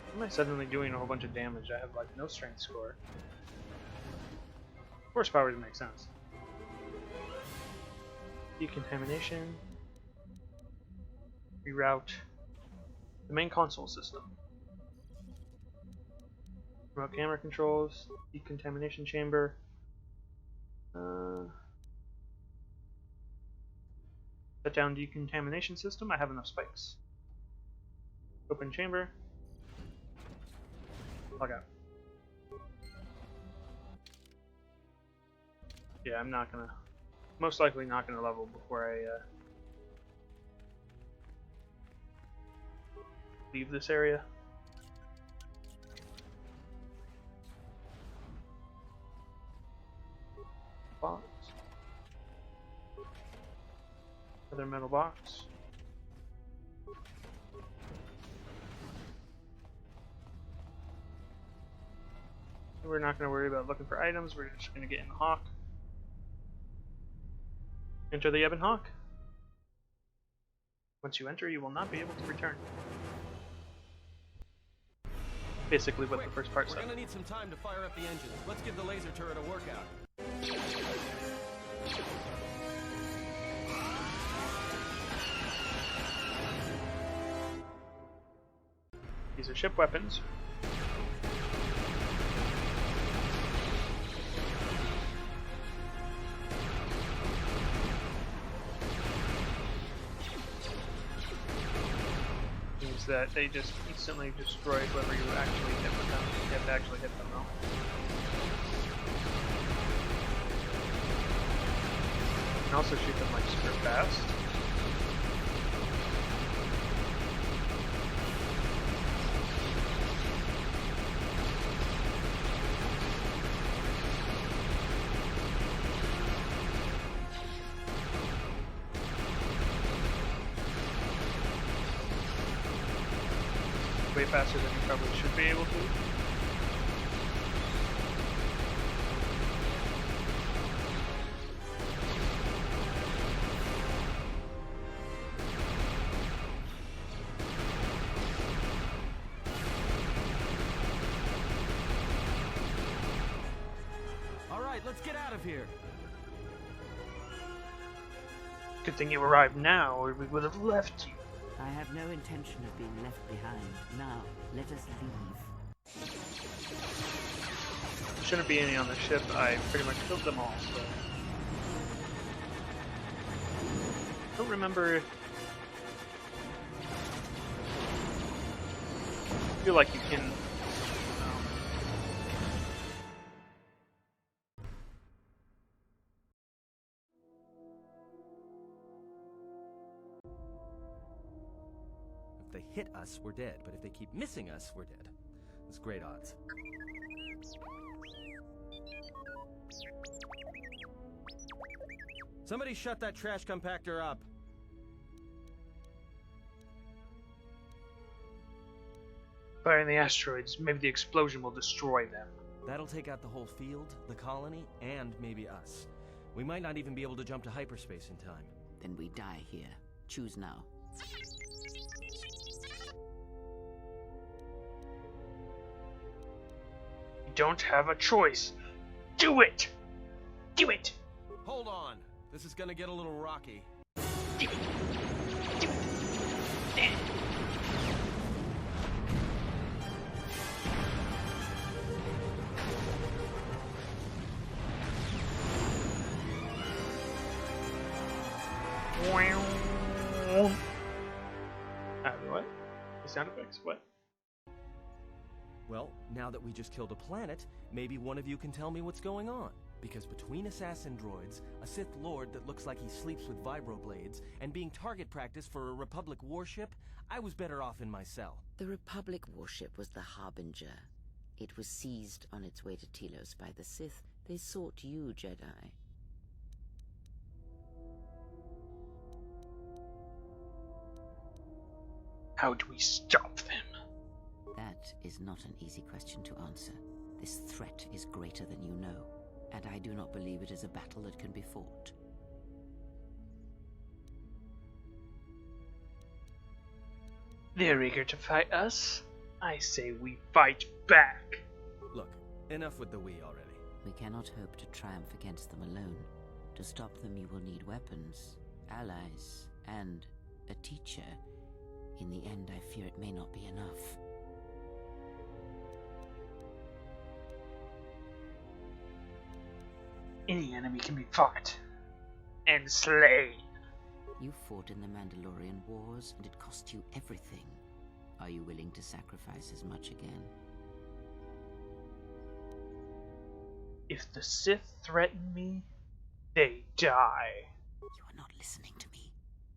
Why am I suddenly doing a whole bunch of damage? I have like no strength score. Force powers make sense. Decontamination. Reroute. The main console system. Remote camera controls. Decontamination chamber. Shut down decontamination system. I have enough spikes. Open chamber. Log out. Yeah, I'm not gonna. Most likely not gonna level before I leave this area. Box. Another metal box. We're not going to worry about looking for items, we're just going to get in the Hawk. Enter the Ebon Hawk. Once you enter, you will not be able to return. Basically what the first part said. We're gonna need some time to fire up the engines. Let's give the laser turret a workout. These are ship weapons. Means that they just instantly destroy whoever you actually hit with them. You have to actually hit them though. You can also shoot them like super fast. Way faster than you probably should be able to. All right, let's get out of here. Good thing you arrived now, or we would have left you. I have no intention of being left behind. Now, let us leave. Shouldn't be any on the ship. I pretty much killed them all, so. I don't remember. I feel like you can. If they hit us, we're dead. But if they keep missing us, we're dead. It's great odds. Somebody shut that trash compactor up. Firing the asteroids, maybe the explosion will destroy them. That'll take out the whole field, the colony, and maybe us. We might not even be able to jump to hyperspace in time. Then we die here. Choose now. You don't have a choice. Do it! Do it! Hold on. This is gonna get a little rocky. Do it! Do it! What? The sound effects? What? Well, now that we just killed a planet, maybe one of you can tell me what's going on. Because between assassin droids, a Sith Lord that looks like he sleeps with vibroblades, and being target practice for a Republic warship, I was better off in my cell. The Republic warship was the Harbinger. It was seized on its way to Telos by the Sith. They sought you, Jedi. How do we stop them? That is not an easy question to answer. This threat is greater than you know, and I do not believe it is a battle that can be fought. They're eager to fight us. I say we fight back. Look, enough with the we already. We cannot hope to triumph against them alone. To stop them, you will need weapons, allies, and a teacher. In the end, I fear it may not be enough. Any enemy can be fought and slain. You fought in the Mandalorian Wars, and it cost you everything. Are you willing to sacrifice as much again? If the Sith threaten me, they die. You are not listening to me.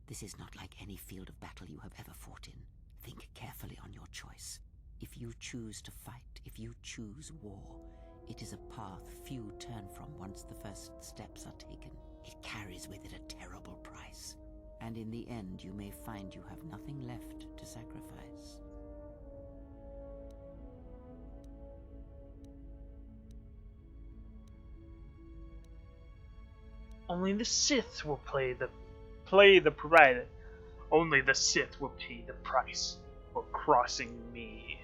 This is not like any field of battle you have ever fought in. Think carefully on your choice. If you choose to fight, if you choose war, it is a path few turn from once the first steps are taken. It carries with it a terrible price. And in the end, you may find you have nothing left to sacrifice. Only the Sith will play the provider. Only the Sith will pay the price for crossing me.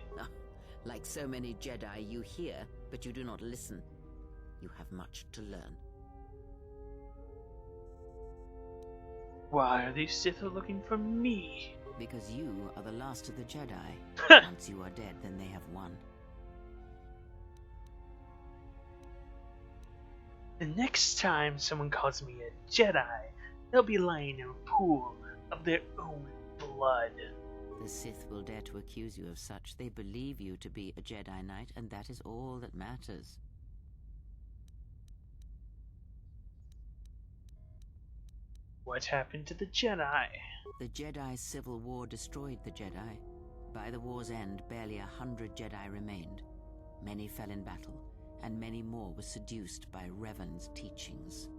Like so many Jedi, you hear, but you do not listen. You have much to learn. Why are these Sith looking for me? Because you are the last of the Jedi. Once you are dead, then they have won. The next time someone calls me a Jedi, they'll be lying in a pool of their own blood. The Sith will dare to accuse you of such. They believe you to be a Jedi Knight, and that is all that matters. What happened to the Jedi? The Jedi Civil War destroyed the Jedi. By the war's end, barely 100 Jedi remained. Many fell in battle, and many more were seduced by Revan's teachings.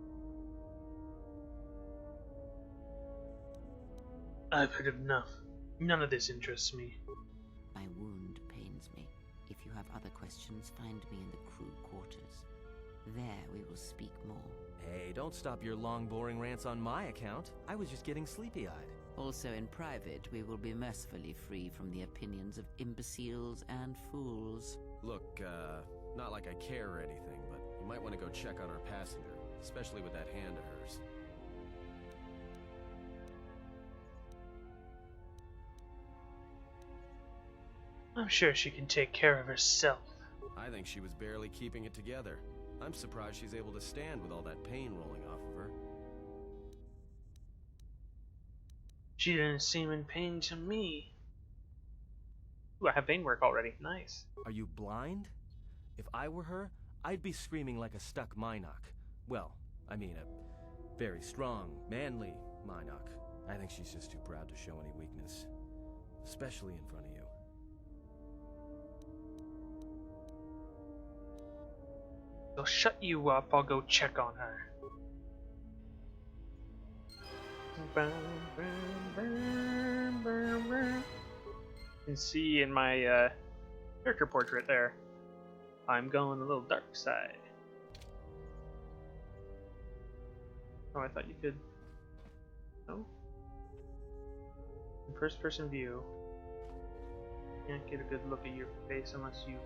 I've heard enough. None of this interests me. My wound pains me. If you have other questions, find me in the crew quarters. There we will speak more. Hey, don't stop your long, boring rants on my account. I was just getting sleepy-eyed. Also in private, we will be mercifully free from the opinions of imbeciles and fools. Look, not like I care or anything, but you might want to go check on our passenger, especially with that hand of hers. I'm sure she can take care of herself. I think she was barely keeping it together. I'm surprised she's able to stand with all that pain rolling off of her. She didn't seem in pain to me. Ooh, I have vein work already. Nice. Are you blind? If I were her, I'd be screaming like a stuck Minoc. Well, I mean a very strong, manly Minoc. I think she's just too proud to show any weakness. Especially in front of you. They'll shut you up, I'll go check on her. You can see in my character portrait there, I'm going a little dark side. Oh, I thought you could. No? In first person view, you can't get a good look at your face unless you.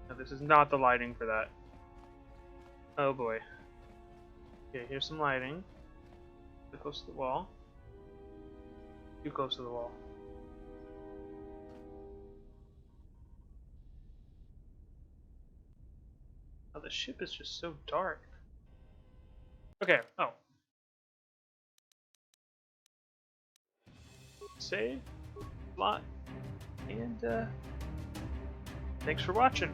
No, this is not the lighting for that. Oh boy. Okay, here's some lighting. Too close to the wall. Too close to the wall. Oh, the ship is just so dark. Okay, oh. Save, lot, and thanks for watching.